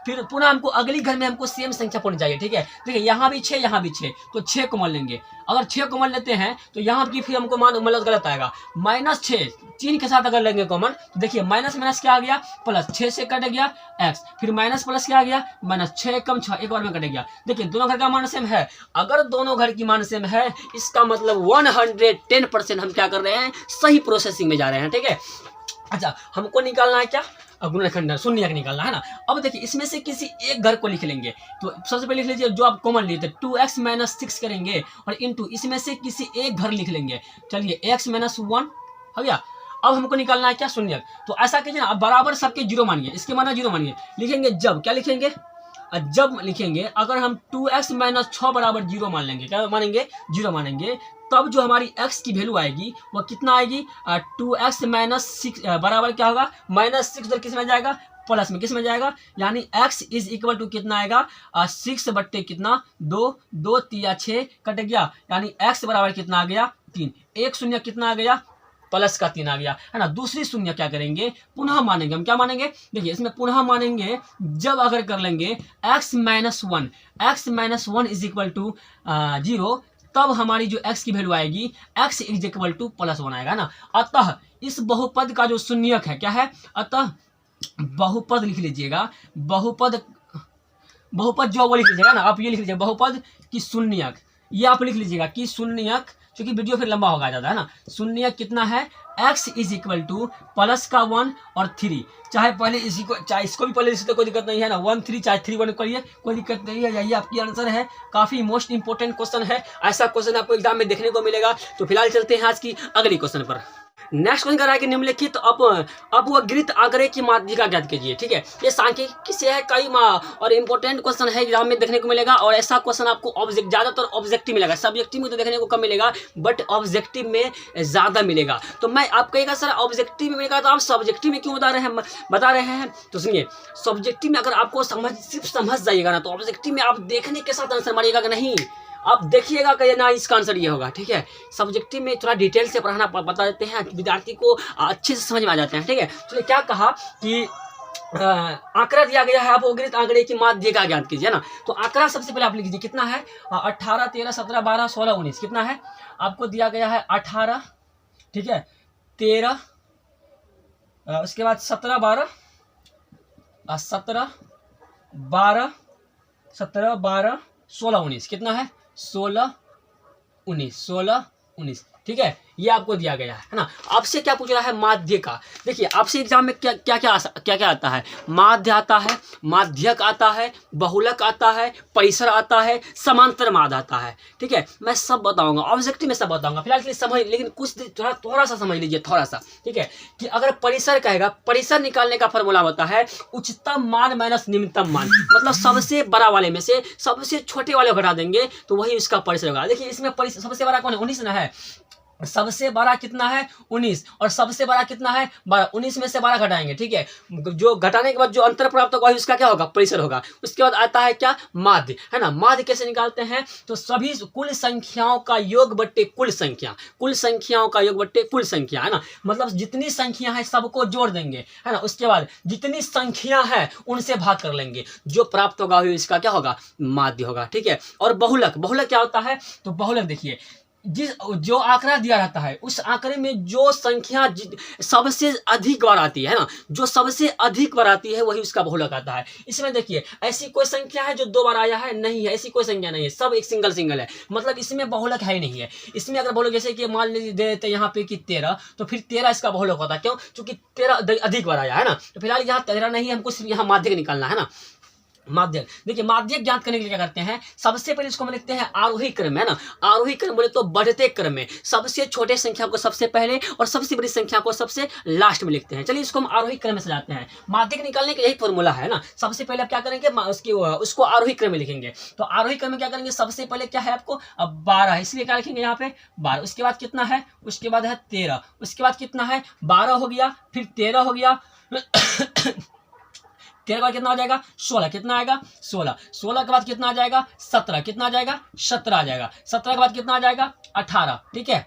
A: फिर पुनः हमको अगली घर में हमको सेम संख्या पड़नी चाहिए। ठीक है, देखिए यहाँ भी 6 यहाँ भी 6, तो 6 कॉमन लेंगे। अगर 6 कॉमन लेते हैं तो यहाँ की फिर हमको मतलब गलत आएगा, -6 चिन्ह के साथ अगर लेंगे कॉमन तो देखिए माइनस माइनस क्या आ गया प्लस, 6 से कट गया x, फिर माइनस प्लस क्या आ गया -6 कम 6, एक बार में कट गया। देखिए दोनों घर का मान सेम है, अगर दोनों घर की मान सेम है इसका मतलब 110% हम क्या कर रहे हैं, सही प्रोसेसिंग में जा रहे हैं। ठीक है, अच्छा हमको निकालना है क्या गुणनखंड शून्यक निकालना है ना। अब देखिए इसमें से किसी एक घर को लिख लेंगे, तो सबसे पहले लिख लीजिए जो आप कॉमन लिए थे 2x - 6 करेंगे और इनटू इसमें से किसी एक घर लिख लेंगे। चलिए x - 1 हो गया। अब हमको निकालना है क्या शून्यक, तो ऐसा कीजिए ना, अब बराबर सबके 0 मानिए, इसके माना 0 मानिए, लिखेंगे जब क्या लिखेंगे, जब लिखेंगे अगर हम 2x - 6 बराबर 0 मान लेंगे, क्या मानेंगे 0 मानेंगे, तब जो हमारी x की वैल्यू आएगी वो कितना आएगी 2x - 6 बराबर क्या होगा -6 उधर किस में जाएगा प्लस में, किस में जाएगा, यानी x इज इक्वल टू कितना आएगा 6 बट्टे कितना 2, 2 तिया 6 कट गया, यानी x बराबर कितना आ गया 3, एक शून्य कितना आ गया प्लस का 3 आ गया, है ना। दूसरी शून्य क्या करेंगे पुनः मानेंगे, हम क्या मानेंगे देखिए इसमें पुनः मानेंगे जब अगर कर लेंगे x - 1 इज इक्वल टू 0, तब हमारी जो x की वैल्यू आएगी x इज इक्वल टू +1 आएगा ना। अतः इस बहुपद का जो शून्यक है क्या है, अतः बहुपद लिख लीजिएगा, बहुपद जो वो लिख लीजिएगा ना, आप ये लिख लीजिएगा बहुपद की शून्यक, ये आप लिख लीजिएगा कि शून्यक, क्योंकि वीडियो फिर लंबा होगा ज़्यादा, है ना। शून्यक कितना है x इज इक्वल टू +1 और 3, चाहे पहले इसी को चाहे इसको भी पहले इससे कोई दिक्कत नहीं है ना, 1 3 चाहे 3 1 करिए कोई दिक्कत नहीं है। यही आपकी आंसर है, काफ़ी मोस्ट इंपॉर्टेंट क्वेश्चन है, ऐसा क्वेश्चन आपको एग्जाम में देखने को मिलेगा। तो फिलहाल चलते हैं आज की अगली क्वेश्चन पर। नेक्स्ट क्वेश्चन करा है कि निम्नलिखित अपवर्गित आंकड़े की माध्यिका ज्ञात कीजिए। ठीक है, ये सांख्यिकी से है कई और इंपॉर्टेंट क्वेश्चन है, एग्जाम में देखने को मिलेगा। और ऐसा क्वेश्चन आपको ज़्यादातर ऑब्जेक्टिव मिलेगा, सब्जेक्टिव में तो देखने को कम मिलेगा बट ऑब्जेक्टिव में ज़्यादा मिलेगा। तो मैं आप कहेगा सर ऑब्जेक्टिव में मिलेगा तो आप सब्जेक्टिव में क्यों बता रहे हैं, तो सुनिए सब्जेक्टिव में अगर आपको सिर्फ समझ जाइएगा ना, तो ऑब्जेक्टिव में आप देखने के साथ आंसर मारिएगा कि नहीं, आप देखिएगा कि ना इसका आंसर ये होगा। ठीक है, सब्जेक्टिव में थोड़ा डिटेल से पढ़ाना बता देते हैं, विद्यार्थी को अच्छे से समझ में आ जाते हैं। ठीक है, तो क्या कहा कि आंकड़ा दिया गया है, अपवर्गित आंकड़े की माध्यिका ज्ञात कीजिए ना। तो आंकड़ा सबसे पहले आप लिख लीजिए कितना है 18 13 17 12 16 19 कितना है आपको दिया गया है 18, ठीक है 13, उसके बाद 17 12 17 12 17 16 19 कितना है 16 19 16 19, ठीक है। ये आपको दिया गया है ना। आपसे क्या पूछ रहा है, माध्य का। देखिए आपसे एग्जाम में क्या क्या क्या क्या आता है, माध्य आता है, माध्यक आता है, बहुलक आता है, परिसर आता है, समांतर माध्य आता है। ठीक है, मैं सब बताऊंगा, ऑब्जेक्टिव में सब बताऊंगा, फिलहाल के लिए समझ, लेकिन कुछ थोड़ा सा समझ लीजिए, थोड़ा सा। ठीक है, कि अगर परिसर कहेगा, परिसर निकालने का फॉर्मूला होता है उच्चतम मान माइनस निम्नतम मान, मतलब सबसे बड़ा वाले में से सबसे छोटे वाले घटा देंगे तो वही उसका परिसर होगा। देखिए इसमें परिसर सबसे बड़ा कौन है, 19 ना है, सबसे बड़ा कितना है 19, और सबसे बड़ा कितना है 12, 19 में से 12 घटाएंगे। ठीक है, जो घटाने के बाद जो अंतर प्राप्त होगा उसका क्या होगा, परिसर होगा। उसके बाद आता है क्या, माध्य, है ना। माध्य कैसे निकालते हैं, तो सभी कुल संख्याओं का योग बट्टे कुल संख्या, कुल संख्याओं का योग बट्टे कुल संख्या, है ना। मतलब जितनी संख्या है सबको जोड़ देंगे, है ना। उसके बाद जितनी संख्या है उनसे भाग कर लेंगे, जो प्राप्त होगा इसका क्या होगा, माध्य होगा। ठीक है, और बहुलक, बहुलक क्या होता है, तो बहुलक देखिए जो आंकड़ा दिया रहता है उस आंकड़े में जो संख्या सबसे अधिक बार आती है ना, जो सबसे अधिक बार आती है वही उसका बहुलक आता है। इसमें देखिए ऐसी कोई संख्या है जो 2 बार आया है, नहीं है, ऐसी कोई संख्या नहीं है, सब एक सिंगल है, मतलब इसमें बहुलक है ही नहीं है। इसमें अगर बहुलक जैसे कि मान लीजिए दे देते यहाँ पे कि 13, तो फिर 13 इसका बहुलक होता है, क्यों, क्योंकि 13 अधिक बार आया है ना। तो फिलहाल यहाँ 13 नहीं है, हमको सिर्फ यहाँ माध्यक निकालना है ना। माध्यक, देखिए माध्यक ज्ञात करने के लिए क्या करते हैं, सबसे पहले इसको हम लिखते हैं आरोही क्रम, है ना। आरोही क्रम बोले तो बढ़ते क्रम में सबसे छोटे संख्या को सबसे पहले और सबसे बड़ी संख्या को सबसे लास्ट में लिखते हैं। चलिए इसको हम आरोही क्रम में सजाते हैं। माध्यक निकालने के यही फॉर्मूला है ना। सबसे पहले आप क्या करेंगे, उसको आरोही क्रम में लिखेंगे। तो आरोही क्रम में क्या करेंगे, सबसे पहले क्या है आपको, अब 12, इसलिए क्या लिखेंगे यहाँ पे 12। उसके बाद कितना है, उसके बाद है 13, उसके बाद कितना है 12 हो गया, फिर 13 हो गया 13 के बाद कितना हो जाएगा 16, कितना आएगा 16, 16 के बाद कितना आ जाएगा 17, कितना आ जाएगा 17 आ जाएगा, 17 के बाद कितना आ जाएगा 18। ठीक है,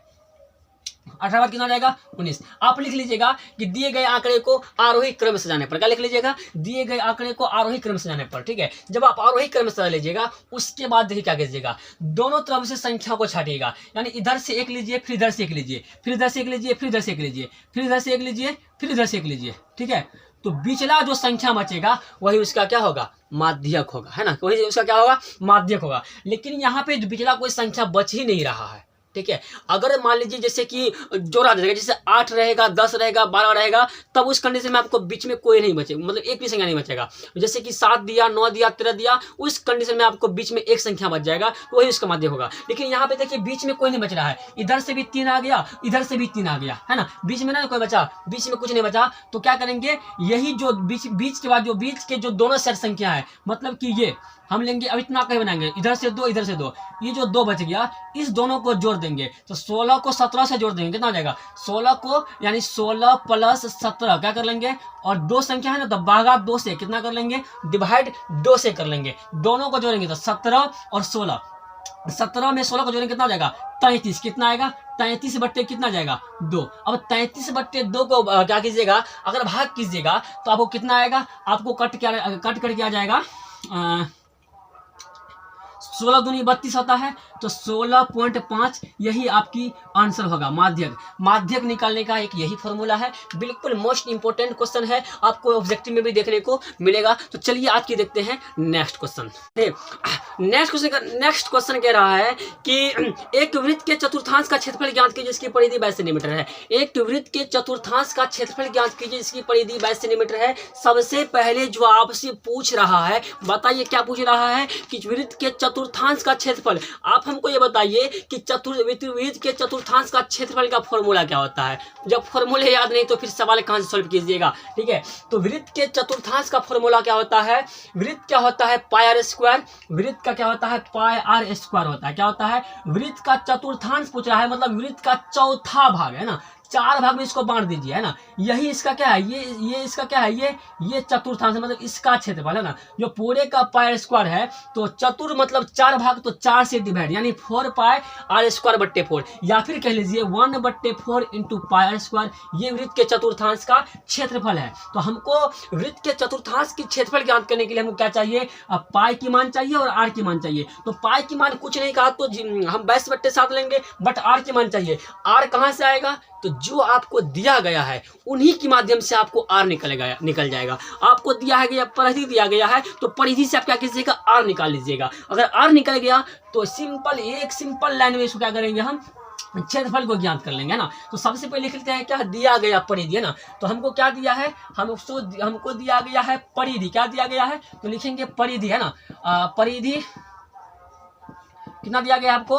A: 18 बाद कितना आ जाएगा 19। आप लिख लीजिएगा कि दिए गए आंकड़े को आरोही क्रम में सजाने पर, क्या लिख लीजिएगा, दिए गए आंकड़े को आरोही क्रम में सजाने पर। ठीक है, जब आप आरोही क्रम में सजा लीजिएगा उसके बाद देखिए क्या कीजिएगा, दोनों तरफ से संख्या को छाटिएगा, यानी इधर से एक लीजिए, फिर इधर से एक लीजिए, फिर इधर से एक लीजिए, फिर इधर से एक लीजिए, फिर इधर से एक लीजिए, फिर इधर से एक लीजिए। ठीक है, तो बिचला जो संख्या बचेगा वही उसका क्या होगा, माध्यक होगा, है ना, वही उसका क्या होगा, माध्यक होगा। लेकिन यहाँ पे बिचला कोई संख्या बच ही नहीं रहा है। ठीक है, अगर मान लीजिए जैसे कि जोड़ा जाएगा, जैसे 8 रहेगा, 10 रहेगा, 12 रहेगा, तब उस कंडीशन में आपको बीच में कोई नहीं बचेगा, मतलब एक भी संख्या नहीं बचेगा। जैसे कि 7 दिया, 9 दिया, 13 दिया, उस कंडीशन में आपको बीच में एक संख्या बच जाएगा, वही उसका माध्यक होगा। लेकिन यहाँ पे देखिए बीच में कोई नहीं बच रहा है, इधर से भी 3 आ गया, इधर से भी 3 आ गया, है ना, बीच में ना कोई बचा, बीच में कुछ नहीं बचा। तो क्या करेंगे, यही जो बीच के बाद जो बीच के जो दोनों सेट संख्या है, मतलब कि ये हम लेंगे, अब इतना कहीं बनाएंगे, इधर से 2, इधर से 2, ये जो 2 बच गया इस दोनों को जोड़ देंगे। तो 16 को 17 से जोड़ देंगे, कितना हो जाएगा 16 को, यानी 16 प्लस 17 क्या कर लेंगे, और 2 संख्या है ना, तो भागा 2 से कितना कर लेंगे, डिवाइड 2 से कर लेंगे। दोनों को जोड़ेंगे तो 17 और 16, 17 में 16 को जोड़ेंगे कितना हो जाएगा 33, कितना आएगा 33 बट्टे कितना जाएगा 2। अब 33 बट्टे 2 को क्या कीजिएगा, अगर भाग कीजिएगा तो आपको कितना आएगा, आपको कट करके आ जाएगा 16 दूनी 32 होता है, तो 16.5 यही आपकी आंसर होगा, माध्यक। माध्यक निकालने का एक यही फॉर्मूला है, बिल्कुल मोस्ट इंपोर्टेंट क्वेश्चन है, आपको ऑब्जेक्टिव में भी देखने को मिलेगा। तो चलिए आज की देखते हैं नेक्स्ट क्वेश्चन। नेक्स्ट क्वेश्चन कह रहा है कि एक वृत्त के चतुर्थांश का क्षेत्रफल ज्ञात कीजिए जिसकी परिधि 22 सेंटीमीटर है। एक वृत्त के चतुर्थांश का क्षेत्रफल ज्ञात कीजिए जिसकी परिधि 22 सेंटीमीटर है। सबसे पहले जो आपसे पूछ रहा है, बताइए क्या पूछ रहा है, कि वृत्त के चतुर्थांश का क्षेत्रफल। आप हमको ये बताइए कि वृत्त के चतुर्थांश का क्षेत्रफल का फॉर्मूला क्या होता है। जब फॉर्मूले याद नहीं तो फिर सवाल कहां से सॉल्व कीजिएगा। ठीक है, तो वृत्त के चतुर्थांश का फॉर्मूला क्या होता है, वृत्त क्या होता है पाई आर स्क्वायर, वृत्त का क्या होता है पाई आर स्क्वायर होता है। क्या होता है, वृत्त का चतुर्थांश पूछ रहा है, मतलब वृत्त का चौथा भाग, है ना, 4 भाग में इसको बांट दीजिए, है ना, यही इसका क्या है, ये इसका क्या है, ये चतुर्थांश मतलब इसका क्षेत्रफल, है ना, जो पूरे का पाई स्क्वायर है, तो चतुर मतलब 4 भाग, तो 4 से डिवाइड, यानी 4 पाई आर स्क्वायर बट्टे 4, या फिर कह लीजिए 1/4 इंटू पाई आर स्क्वायर, ये वृत्त के चतुर्थांश का क्षेत्रफल है। तो हमको वृत्त के चतुर्थांश की क्षेत्रफल ज्ञात करने के लिए हमको क्या चाहिए, अब पाई की मान चाहिए और आर की मान चाहिए। तो पाई की मान कुछ नहीं कहा तो हम 22/7 लेंगे, बट आर की मान चाहिए। आर कहाँ से आएगा, तो जो आपको दिया गया है उन्हीं के माध्यम से आपको आर निकल जाएगा। आपको दिया है गया परिधि दिया गया है, तो परिधि से आप क्या कीजिएगा आर निकाल लीजिएगा। अगर आर निकल गया तो एक सिंपल लाइन में इसको क्या करेंगे हम क्षेत्रफल को ज्ञात कर लेंगे, है ना। तो सबसे पहले लिख लेते हैं क्या, दिया गया परिधि, है ना। तो हमको क्या दिया है, हमको दिया गया है परिधि। क्या दिया गया है, तो लिखेंगे परिधि, है ना। परिधि कितना दिया गया है आपको,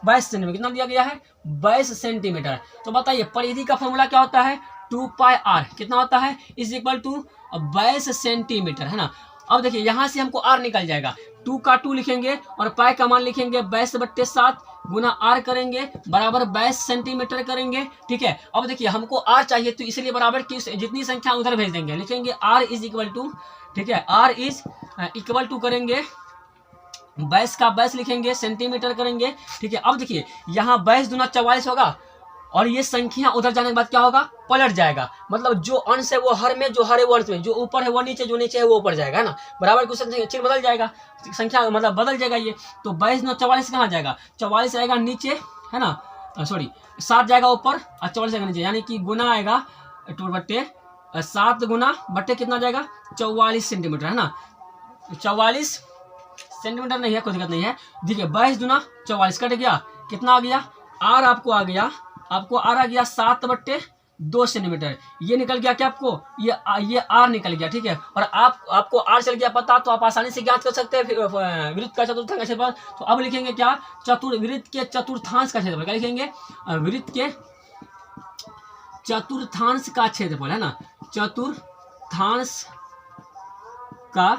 A: 22 सेंटीमीटर। कितना दिया गया है, 22 सेंटीमीटर। तो बताइए परिधि का फॉर्मूला क्या होता है, 2πr कितना होता है, इज इक्वल टू 22 सेंटीमीटर, है ना। अब देखिए यहाँ से हमको r निकल जाएगा, 2 का 2 लिखेंगे और पाई का मान लिखेंगे 22/7 गुना r करेंगे बराबर 22 सेंटीमीटर करेंगे, ठीक है। अब देखिए हमको r चाहिए, तो इसलिए बराबर की जितनी संख्या उधर भेज देंगे, लिखेंगे r इज इक्वल टू, ठीक है, r इज इक्वल टू करेंगे 22 का 22 लिखेंगे सेंटीमीटर करेंगे, ठीक है। अब देखिए यहाँ 22 दूना 44 होगा और ये संख्या उधर जाने के बाद क्या होगा, पलट जाएगा। मतलब जो अंश है वो हर में, जो हर है वो अंश में, जो ऊपर है वो नीचे, जो नीचे है वो ऊपर जाएगा, है ना। बराबर कुछ चिन्ह बदल जाएगा, संख्या मतलब बदल जाएगा ये। तो 22 दूना 44 कहाँ जाएगा, 44 आएगा नीचे, है ना, सॉरी 7 जाएगा ऊपर और 44 आएगा नीचे, यानी कि गुना आएगा 2/7 गुना बट्टे कितना जाएगा, 44 सेंटीमीटर, है ना। 44 सेंटीमीटर नहीं है, कोई दिक्कत नहीं है। देखिए 22 दूना 44 कट गया, कितना आ गया, आर आपको आ गया, आपको आर आ गया 7/2 सेंटीमीटर। ये निकल गया क्या आपको, ये आर निकल गया, ठीक है। और आपको आर चल गया पता, तो आप आसानी से ज्ञात कर सकते हैं वृत्त का चतुर्थांश का क्षेत्रफल। तो अब लिखेंगे क्या, वृत्त के चतुर्थांश का क्षेत्रफल। क्या लिखेंगे, वृत्त के चतुर्थांश का क्षेत्रफल, है ना, चतुर्थांश का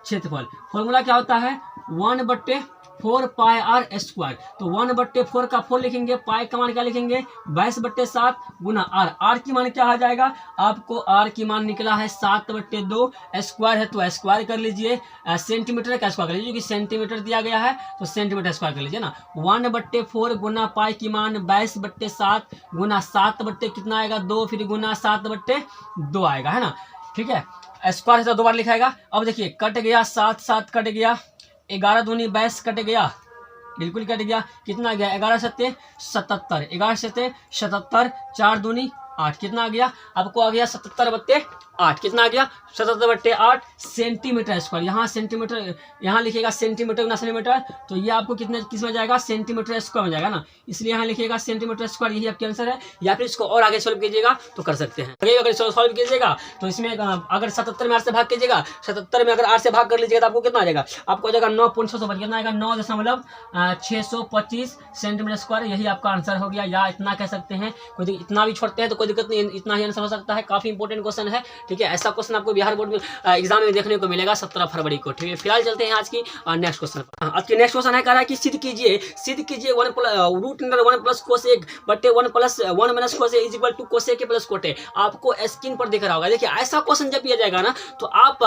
A: क्षेत्रफल। फॉर्मूला क्या होता है, 1/4πr²। तो 1/4 का 4 लिखेंगे, पाई का मान क्या लिखेंगे, 22/7 गुना आर। आर की मान क्या आ जाएगा, आपको आर की मान निकला है 7/2, स्क्वायर है तो स्क्वायर कर लीजिए, सेंटीमीटर का स्क्वायर कर लीजिए, क्योंकि सेंटीमीटर दिया गया है तो सेंटीमीटर स्क्वायर कर लीजिए ना। 1/4 गुना पाई की मान 22/7 गुना 7 कितना आएगा 2, फिर गुना 7/2 आएगा, है ना, ठीक है। स्क्वायर है तो 2 बार लिखाएगा। अब देखिए कट गया, 7 कट गया, 11 दूनी 22 कट गया, बिल्कुल कट गया, कितना गया 11 सत्ते 77, 11 सत्ते 77, 4 दूनी 8, कितना आ गया, आपको आ गया 77/8, कितना आ गया 77/8 सेंटीमीटर स्क्वायर। यहाँ सेंटीमीटर, यहाँ लिखिएगा सेंटीमीटर गुना सेंटीमीटर, तो ये आपको कितने किस में जाएगा, सेंटीमीटर स्क्वायर में जाएगा ना, इसलिए यहाँ लिखिएगा सेंटीमीटर स्क्वायर, यही आपका आंसर है। या फिर इसको और आगे सॉल्व कीजिएगा तो कर सकते हैं। आगे अगर सॉल्व कीजिएगा तो इसमें अगर 77 में 8 से भाग कीजिएगा, 77 में अगर 8 से भाग कर लीजिएगा तो आपको कितना आ जाएगा, आपको आ जाएगा 9.625, कितना आएगा 9.625 सेंटीमीटर स्क्वायर। यही आपका आंसर हो गया, या इतना कह सकते हैं, कोई इतना भी छोड़ते हैं तो कोई दिक्कत नहीं, इतना ही आंसर हो सकता है। काफी इंपॉर्टेंट क्वेश्चन है, ठीक है। ऐसा क्वेश्चन आपको बिहार बोर्ड में एग्जाम में देखने को मिलेगा 17 फरवरी को, ठीक है। फिलहाल चलते हैं आज की नेक्स्ट क्वेश्चन पर। आज की नेक्स्ट क्वेश्चन है, कह रहा है कि सिद्ध कीजिए √1 + cos1 बटे 1 + 1 - cos is equal to cosec + cot। आपको स्क्रीन पर दिख रहा होगा। देखिए ऐसा क्वेश्चन जब किया जाएगा ना, तो आप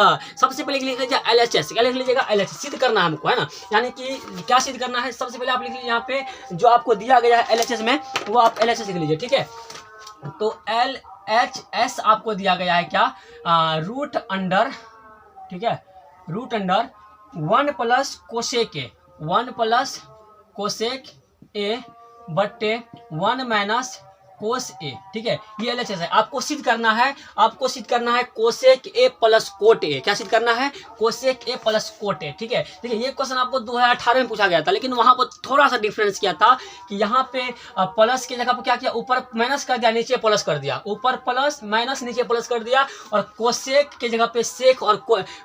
A: सबसे पहले लिख लीजिए LHS। क्या लिख लीजिएगा, LHS सिद्ध करना है हमको, है ना। यानी कि क्या सिद्ध करना है, सबसे पहले आप लिख लीजिए यहाँ पे जो आपको दिया गया है LHS में, वो आप LHS लिख लीजिए, ठीक है। तो LHS आपको दिया गया है क्या, रूट अंडर, ठीक है, root under 1 + cosec A, 1 + cosec A बट्टे 1 - cos A, ठीक है। ये LHS है। आपको सिद्ध करना है, cosec A + cot A। क्या सिद्ध करना है, cosec A + cot A, ठीक है। देखिए ये क्वेश्चन आपको 2018 में पूछा गया था, लेकिन वहां पर थोड़ा सा डिफरेंस किया था कि यहाँ पे प्लस की जगह पर क्या किया, ऊपर माइनस कर दिया, नीचे प्लस कर दिया, ऊपर प्लस माइनस नीचे प्लस कर दिया, और कोसेक की जगह पे सेक और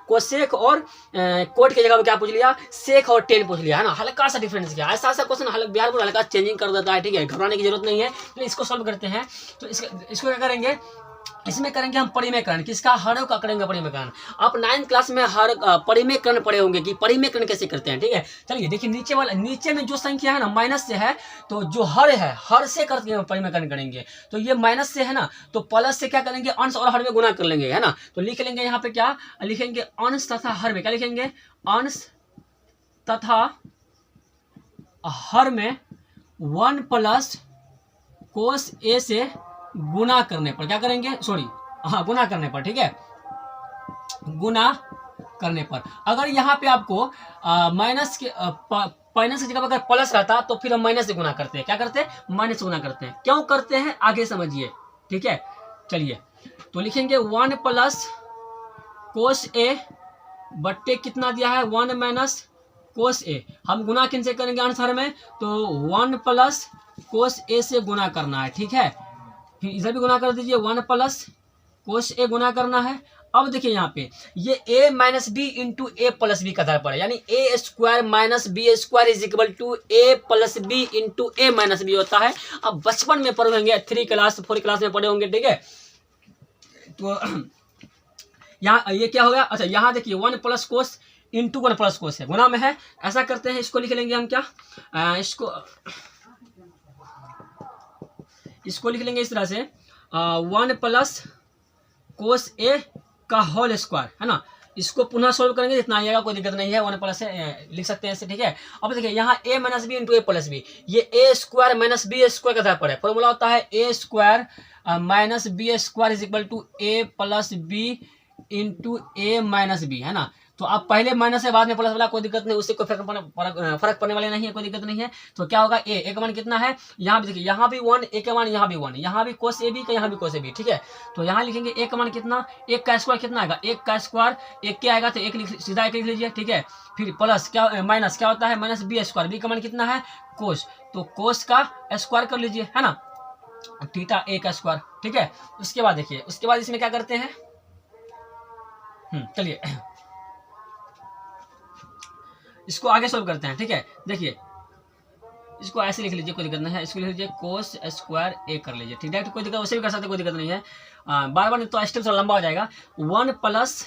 A: कोसेक और कोट की जगह पे क्या पूछ लिया, सेक और टेन पूछ लिया, है ना। हल्का सा डिफरेंस किया। ऐसा क्वेश्चन बिहार बोर्ड हल्का चेंजिंग कर देता है, ठीक है। घबराने की जरूरत नहीं है। तो इसको सॉल्व करते हैं। तो इसको क्या करेंगे, इसमें करेंगे हम परिमेयकरण। किसका, हरों का करेंगे परिमेयकरण। आप 9th क्लास में हर परिमेयकरण पढ़े होंगे कि परिमेयकरण कैसे करते हैं, ठीक है। चलिए देखिए नीचे में जो संख्या है ना माइनस से है, तो जो हर है हर से करके परिमेयकरण करेंगे। तो ये माइनस से है ना, तो प्लस से क्या करेंगे, अंश और हर में गुना कर लेंगे, है ना। तो लिख लेंगे यहाँ पे क्या लिखेंगे, अंश तथा हर में क्या लिखेंगे, अंश तथा हर में 1 + cos A से गुना करने पर क्या करेंगे, सॉरी हाँ गुना करने पर, ठीक है, गुना करने पर। अगर यहाँ पे आपको माइनस की जगह पर अगर प्लस रहता तो फिर हम माइनस से गुना करते हैं। क्या करते हैं, माइनस से गुना करते हैं। क्यों करते हैं आगे समझिए, ठीक है। चलिए तो लिखेंगे 1 + cos A बट्टे कितना दिया है, 1 - cos A। हम गुना किन से करेंगे आंसर में, तो 1 + कोस ए से गुना करना है, ठीक है। फिर इधर भी गुना कर दीजिए, 1 प्लस कोस ए गुना करना है। अब देखिए यहाँ पे ये a minus b into a plus b का आधार पर है, यानी a square minus b square is equal to a plus b into a minus b होता है। अब बचपन में पढ़े होंगे, 3 क्लास 4 क्लास में पढ़े होंगे, ठीक है। तो यहाँ ये क्या होगा, अच्छा यहाँ देखिए 1 plus cos into 1 plus cos है, गुना में है। ऐसा करते हैं, इसको लिख लेंगे हम क्या, इसको लिख लेंगे इस तरह से 1 प्लस कोस ए का होल स्क्वायर, है ना। इसको पुनः सोल्व करेंगे, इतना आएगा, कोई दिक्कत नहीं है, 1 प्लस लिख सकते हैं ऐसे, ठीक है। अब देखिए यहाँ a minus b into a plus b, ये a square minus b square का आधार पर है। फॉर्मूला होता है a square minus b square is equal to a plus b into a minus b, है ना। तो आप पहले माइनस है बाद में प्लस वाला, कोई दिक्कत नहीं, उससे कोई फर्क पड़ने वाले नहीं है, कोई दिक्कत नहीं है। तो क्या होगा, ए का मान कितना है, यहाँ भी देखिए, यहाँ भी 1, ए का मान यहाँ भी 1, यहाँ भी कोस ए बी का, यहाँ भी कोस ए बी, ठीक है। तो यहाँ लिखेंगे ए का मान कितना, 1 का स्क्वायर कितना आएगा, 1 का स्क्वायर 1 क्या आएगा, तो 1 सीधा 1 लिख लीजिए, ठीक है। फिर प्लस क्या, माइनस क्या होता है, माइनस बी स्क्वायर, बी का मान कितना है कोस, तो कोस का स्क्वायर कर लीजिए, है ना, थीटा ए का स्क्वायर, ठीक है। उसके बाद देखिए, उसके बाद इसमें क्या करते हैं, चलिए इसको आगे सोल्व करते हैं, ठीक है। देखिए इसको ऐसे लिख लीजिए, कोई दिक्कत नहीं है, इसको लिख लीजिए कोस स्क्वायर ए कर लीजिए, ठीक है। कोई दिक्कत, वैसे भी कर सकते, कोई दिक्कत नहीं है। बार बार तो स्टेप थोड़ा लंबा हो जाएगा। 1 प्लस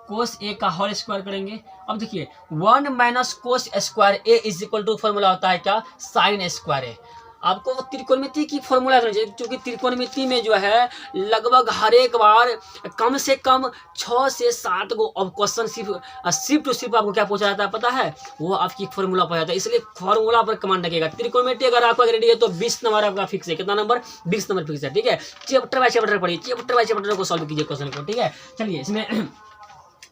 A: कोस ए का होल स्क्वायर करेंगे। अब देखिए 1 minus cos square A is equal to formula होता है क्या, साइन स्क्वायर ए। आपको वो त्रिकोणमिति की फॉर्मूला करना चाहिए, क्योंकि त्रिकोणमिति में जो है लगभग हर एक बार कम से कम 6 से 7 को अब क्वेश्चन सिर्फ टू सिर्फ आपको क्या पूछा जाता है पता है, वो आपकी फॉर्मूला पूछा जाता है। इसलिए फॉर्मूला पर कमांड रखिएगा। त्रिकोणमिति अगर आपका रेडी है तो 20 नंबर आपका फिक्स है। कितना नंबर, 20 नंबर फिक्स है, ठीक है। चैप्टर बाय चैप्टर पढ़िए, चैप्टर बाय चैप्टर को सॉल्व कीजिए क्वेश्चन को, ठीक है। चलिए इसमें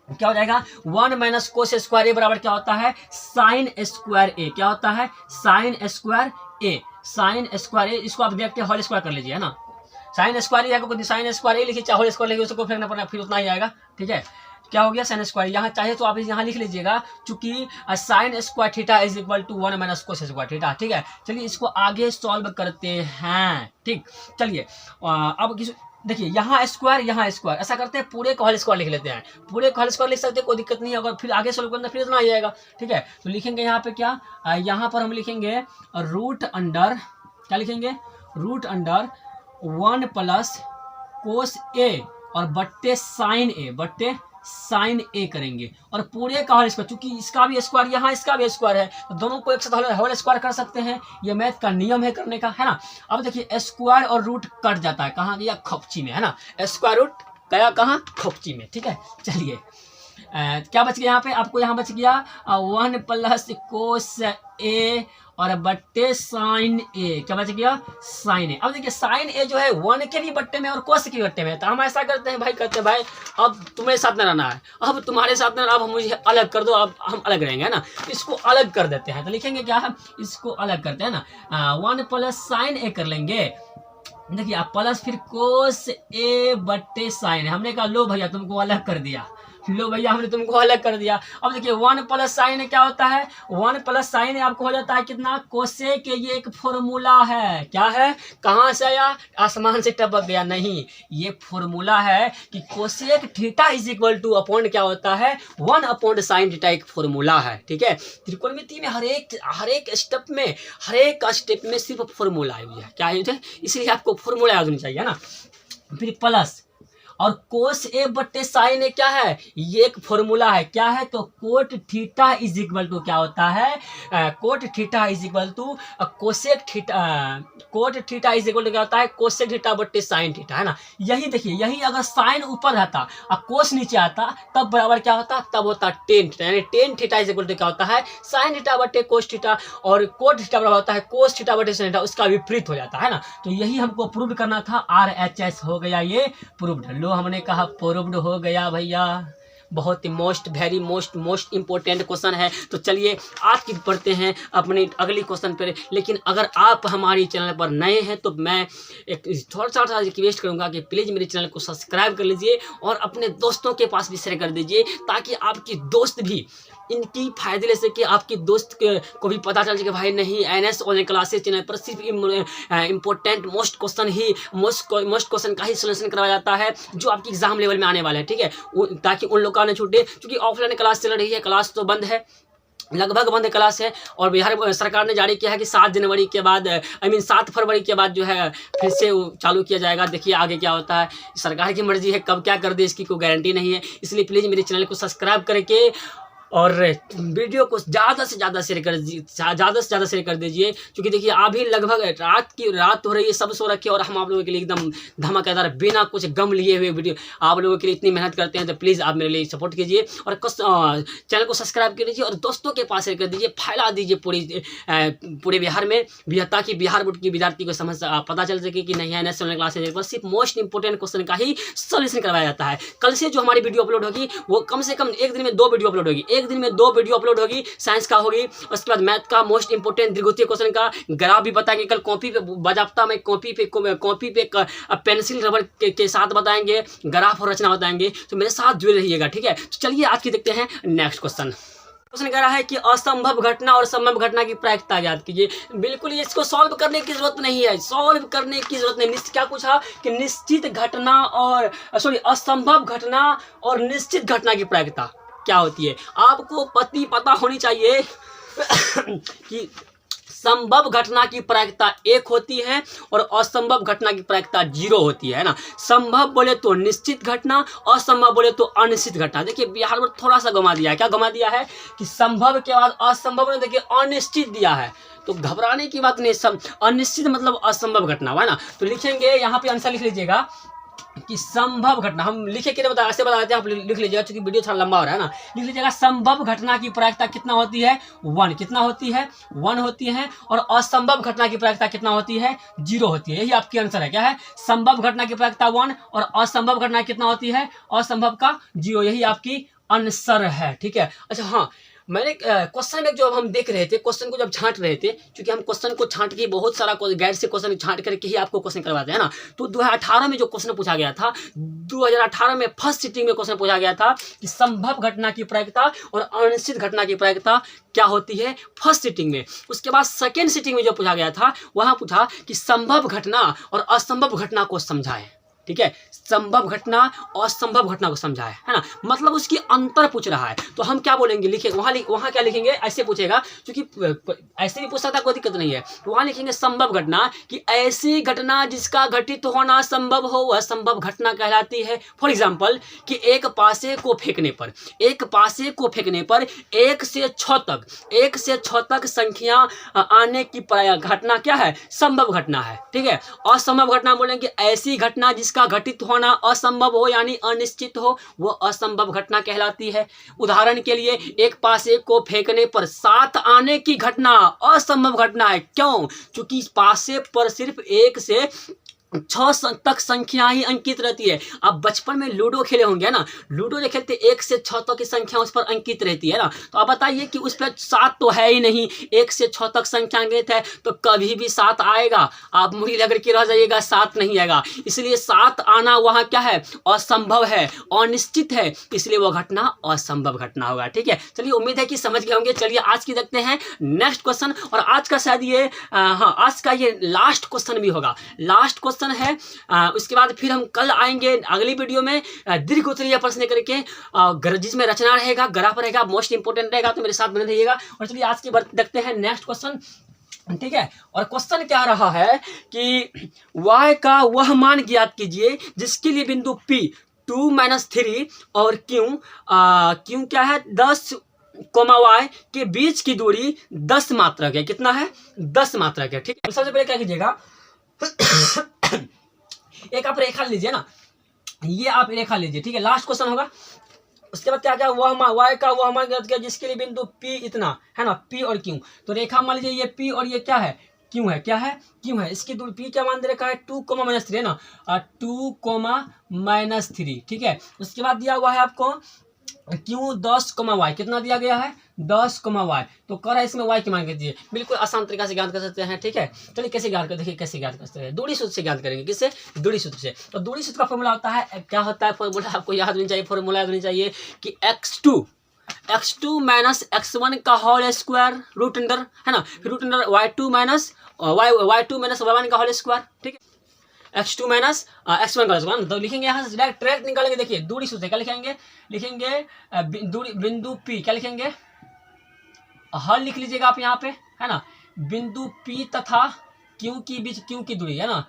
A: क्या हो जाएगा, 1 माइनस कोस स्क्वायर ए बराबर क्या होता है, साइन स्क्वायर ए, क्या होता है, साइन स्क्वायर ए, साइन स्क्वायर ए। इसको आप देखते होल स्क्वायर कर लीजिए, है ना। साइन स्क्वायर ए, साइन स्क्वायर ए लिखिए, चाहे होल स्क्वायर लिखिए, उसको फेंकना पड़ना, फिर उतना ही आएगा, ठीक है। क्या हो गया, साइन स्क्वायर। यहाँ चाहे तो आप यहाँ लिख लीजिएगा, चूंकि sine square theta is equal to 1 minus cos square theta, ठीक है। चलिए इसको आगे सॉल्व करते हैं, ठीक। चलिए अब देखिए यहाँ स्क्वायर, ऐसा करते हैं पूरे का होल स्क्वायर लिख लेते हैं, पूरे का होल स्क्वायर लिख सकते हैं, कोई दिक्कत नहीं है। अगर फिर आगे सोल्व करना फिर इतना आ जाएगा, ठीक है। तो लिखेंगे यहाँ पे क्या, यहाँ पर हम लिखेंगे रूट अंडर, क्या लिखेंगे, रूट अंडर 1 प्लस कोस ए और बट्टे साइन ए, बट्टे साइन ए करेंगे, और पूरे का होल स्क्वायर, चूंकि इसका भी स्क्वायर यहाँ, इसका भी स्क्वायर है, तो दोनों को एक साथ होल स्क्वायर कर सकते हैं। ये मैथ का नियम है करने का, है ना। अब देखिए स्क्वायर और रूट कट जाता है, कहाँ गया, खपची में, है ना। स्क्वायर रूट गया कहाँ, खपची में, ठीक है। चलिए क्या बच गया यहाँ पे, आपको यहाँ बच गया 1 प्लस कोस ए और बट्टे साइन ए, क्या बच गया, साइन ए। अब देखिए साइन ए जो है 1 के भी बट्टे में और कोस के भी बट्टे में है। तो हम ऐसा करते हैं भाई, कहते हैं भाई अब तुम्हारे साथ न रहना है, अब तुम्हारे साथ न, अब मुझे अलग कर दो, अब हम अलग रहेंगे, है ना। इसको अलग कर देते हैं, तो लिखेंगे क्या, इसको अलग करते हैं ना, 1 प्लस साइन ए कर लेंगे। देखिए आप प्लस फिर कोस ए बट्टे साइन, हमने कहा लो भैया तुमको अलग कर दिया, लो भैया हमने तुमको अलग कर दिया। अब देखिए 1 प्लस साइन क्या होता है, 1 प्लस साइन आपको हो जाता है कितना, कोसेक, ये एक फॉर्मूला है, क्या है, कहाँ से आया, आसमान से टपक गया, नहीं, ये फॉर्मूला है कि cosec theta is equal two upon क्या होता है, 1 अपॉन साइन थीटा, एक फॉर्मूला है, ठीक है। त्रिकोणमिति में हर एक स्टेप में सिर्फ फॉर्मूला है, क्या है, इसलिए आपको फॉर्मूला याद होनी चाहिए, है ना। फिर प्लस और कोस ए बट्टे साइन ए क्या है, ये एक फॉर्मूला है, क्या है, तो cot theta is equal to क्या होता है, cot theta is equal to cosec theta, cot theta is equal to क्या होता है, कोसेक थीटा बट्टे साइन थीटा, है ना। यही देखिए, यही अगर साइन ऊपर रहता और कोस नीचे आता तब बराबर क्या होता, तब होता टेन थीटा, यानी tan theta is equal to क्या होता है, साइन थीटा बट्टे कोस थीटा, और कोट थीटा बराबर होता है कोस थीटा बट्टे साइन थीटा, उसका विपरीत हो जाता है ना। तो यही हमको प्रूव करना था, RHS हो गया ये प्रूव्ड, हमने कहा प्रूव्ड हो गया भैया। बहुत ही मोस्ट इंपॉर्टेंट क्वेश्चन है। तो चलिए आज की पढ़ते हैं अपने अगली क्वेश्चन पर। लेकिन अगर आप हमारी चैनल पर नए हैं तो मैं एक थोड़ा सा रिक्वेस्ट करूंगा कि प्लीज़ मेरे चैनल को सब्सक्राइब कर लीजिए और अपने दोस्तों के पास भी शेयर कर दीजिए, ताकि आपके दोस्त भी इनकी फायदे ले सके, आपके दोस्त को भी पता चल जाए कि भाई नहीं एनएस ऑनलाइन क्लासेस चैनल पर सिर्फ इंपॉर्टेंट मोस्ट क्वेश्चन ही मोस्ट क्वेश्चन का ही सोल्यूशन करवाया जाता है जो आपकी एग्जाम लेवल में आने वाला है, ठीक है, ताकि उन लोग का न छूटे। क्योंकि ऑफलाइन क्लास चल रही है, क्लास तो बंद है, लगभग बंद क्लास है, और बिहार सरकार ने जारी किया है कि 7 जनवरी के बाद 7 फरवरी के बाद जो है फिर से चालू किया जाएगा। देखिए आगे क्या होता है, सरकार की मर्जी है, कब क्या कर दे इसकी कोई गारंटी नहीं है। इसलिए प्लीज़ मेरे चैनल को सब्सक्राइब करके और वीडियो को ज़्यादा से ज़्यादा शेयर कर दीजिए, क्योंकि देखिए अभी लगभग रात हो रही है, सब सो रखे, और हम आप लोगों के लिए एकदम धमाकेदार बिना कुछ गम लिए हुए वीडियो आप लोगों के लिए इतनी मेहनत करते हैं। तो प्लीज़ आप मेरे लिए सपोर्ट कीजिए और चैनल को सब्सक्राइब कर दीजिए और दोस्तों के पास शेयर कर दीजिए, फैला दीजिए पूरे बिहार में, ताकि बिहार बोर्ड की विद्यार्थी को पता चल सके कि नहीं है नेशनल क्लासेज पर सिर्फ मोस्ट इंपोर्टेंट क्वेश्चन का ही सोल्यूशन करवाया जाता है। कल से जो हमारी वीडियो अपलोड होगी वो कम से कम एक दिन में 2 वीडियो अपलोड होगी, एक दिन में 2 वीडियो अपलोड होगी, साइंस का होगी, उसके बाद मैथ का मोस्ट इंपोर्टेंट दीर्घवृत्तीय क्वेश्चन का ग्राफ भी बताएंगे। कल कॉपी पे बाजाप्ता में कॉपी पे पेंसिल रबर के साथ बताएंगे, ग्राफ और रचना बताएंगे, तो मेरे साथ जुड़े रहिएगा, ठीक है। तो चलिए आज की देखते हैं नेक्स्ट क्वेश्चन कह रहा है कि असंभव घटना और संभव घटना की प्रायिकता याद कीजिए। बिल्कुल इसको सॉल्व करने की जरूरत नहीं है, क्या पूछा कि निश्चित घटना और असंभव घटना और निश्चित घटना की प्रायिकता क्या होती है। आपको पता होनी चाहिए कि संभव घटना की प्रायिकता 1 होती है और असंभव घटना की प्रायिकता 0 होती है ना। संभव बोले तो निश्चित घटना, असंभव बोले तो अनिश्चित घटना। देखिए बिहार में थोड़ा सा घुमा दिया है, क्या घुमा दिया है कि संभव के बाद असंभव ने देखिए अनिश्चित दिया है, तो घबराने की बात नहीं, अनिश्चित मतलब असंभव घटना है ना। तो लिखेंगे यहाँ पे आंसर लिख लीजिएगा कि संभव घटना, हम लिखे के ऐसे बता देते हैं, आप लिख लीजिएगा क्योंकि वीडियो थोड़ा लंबा हो रहा है ना। लिख लीजिएगा संभव घटना की प्रायिकता कितना होती है 1, कितना होती है 1 होती है, और असंभव घटना की प्रायिकता कितना होती है 0 होती है। यही आपकी आंसर है, क्या है, संभव घटना की प्रायिकता 1 और असंभव घटना कितना होती है, असंभव का 0, यही आपकी आंसर है, ठीक है। अच्छा हाँ, मैंने क्वेश्चन में जो हम देख रहे थे, क्वेश्चन को जब छांट रहे थे, क्योंकि हम क्वेश्चन को छांट के बहुत सारा गाइड से क्वेश्चन छांट करके ही आपको क्वेश्चन करवाते हैं ना। तो 2018 में जो क्वेश्चन पूछा गया था, 2018 में फर्स्ट सिटिंग में क्वेश्चन पूछा गया था कि संभव घटना की प्रायिकता और अनिश्चित घटना की प्रायिकता क्या होती है फर्स्ट सिटिंग में। उसके बाद सेकेंड सिटिंग में जो पूछा गया था वहां पूछा कि संभव घटना और असंभव घटना को समझाएं, ठीक है, संभव घटना असंभव घटना को समझाए, है ना, मतलब उसकी अंतर पूछ रहा है। तो हम क्या बोलेंगे, लिखे वहां क्या लिखेंगे, ऐसे पूछेगा, क्योंकि ऐसे भी पूछ सकता, कोई दिक्कत नहीं है। तो वहां लिखेंगे संभव घटना कि ऐसी घटना जिसका घटित होना संभव हो वह संभव घटना कहलाती है। फॉर एग्जाम्पल कि एक पासे को फेंकने पर 1 से 6 तक संख्या आने की घटना क्या है, संभव घटना है, ठीक है। असंभव घटना बोलेंगे ऐसी घटना जिसका घटित होना असंभव हो यानी अनिश्चित हो, वो असंभव घटना कहलाती है। उदाहरण के लिए एक पासे को फेंकने पर 7 आने की घटना असंभव घटना है। क्यों? क्योंकि पासे पर सिर्फ 1 से 6 तक संख्या ही अंकित रहती है। आप बचपन में लूडो खेले होंगे ना, लूडो जो खेलते 1 से 6 तक की संख्या उस पर अंकित रहती है ना। तो आप बताइए कि उस पर 7 तो है ही नहीं, 1 से 6 तक संख्या अंकित है, तो कभी भी 7 आएगा, आप मुड़ी लग के रह जाइएगा, 7 नहीं आएगा। इसलिए 7 आना वहाँ क्या है, असंभव है, अनिश्चित है, इसलिए वो घटना असंभव घटना होगा, ठीक है। चलिए उम्मीद है कि समझ गए होंगे। चलिए आज की देखते हैं नेक्स्ट क्वेश्चन, और आज का शायद ये आज का ये लास्ट क्वेश्चन भी होगा, लास्ट क्वेश्चन है। उसके बाद फिर हम कल आएंगे अगली वीडियो में दीर्घ उत्तरीय प्रश्न करके, जिसमें रचना रहेगा, ग्राफ रहेगा, मोस्ट इंपोर्टेंट रहेगा, तो मेरे साथ बने रहिएगा। और चलिए आज की देखते हैं नेक्स्ट क्वेश्चन, ठीक है। और क्वेश्चन क्या रहा है कि y का वह मान ज्ञात कीजिए जिसके लिए बिंदु P 2-3 और Q क्या है 10, y के बीच की दूरी 10 मात्रक है। कितना है, 10 मात्रक है, ठीक है। सबसे पहले क्या कीजिएगा, एक आप रेखा लीजिए ना, ये आप रेखा लीजिए, ठीक है, लास्ट क्वेश्चन होगा। उसके बाद क्या क्या y का वह मान ज्ञात किया जिसके लिए बिंदु P इतना है ना, P और Q। तो रेखा मान लीजिए ये P और ये क्या है, Q है, क्या है, Q है। इसकी दूरी P क्या मान दे रखा है 2, -3 है ना, 2, -3, ठीक है। उसके बाद दिया हुआ है आपको Q 10, y कितना दिया गया है 10, y। तो कर है इसमें y की मान कीजिए, बिल्कुल आसान तरीका से ज्ञात कर सकते हैं, ठीक है। चलिए कैसे ज्ञात कर, देखिए कैसे ज्ञात कर सकते हैं, दूरी सूत्र से ज्ञात करेंगे। किससे, दूरी सूत्र से। तो दूरी सूत्र का फॉर्मूला होता है, क्या होता है फॉर्मूला, आपको याद होनी चाहिए, फॉर्मूला याद होनी चाहिए कि x2 x2 माइनस x1 का होल स्क्वायर रूट अंडर, है ना, फिर root under y2 minus y2 minus y1 का होल स्क्वायर, ठीक है, x2 माइनस x1 का होल स्क्वायर। तो लिखेंगे यहाँ से डायरेक्ट निकालेंगे। देखिए दूरी सूत्र क्या लिखेंगे, दूरी बिंदु P, क्या लिखेंगे, हल लिख लीजिएगा आप यहाँ पे, है ना, बिंदु P तथा Q की बीच, Q की दूरी, है ना,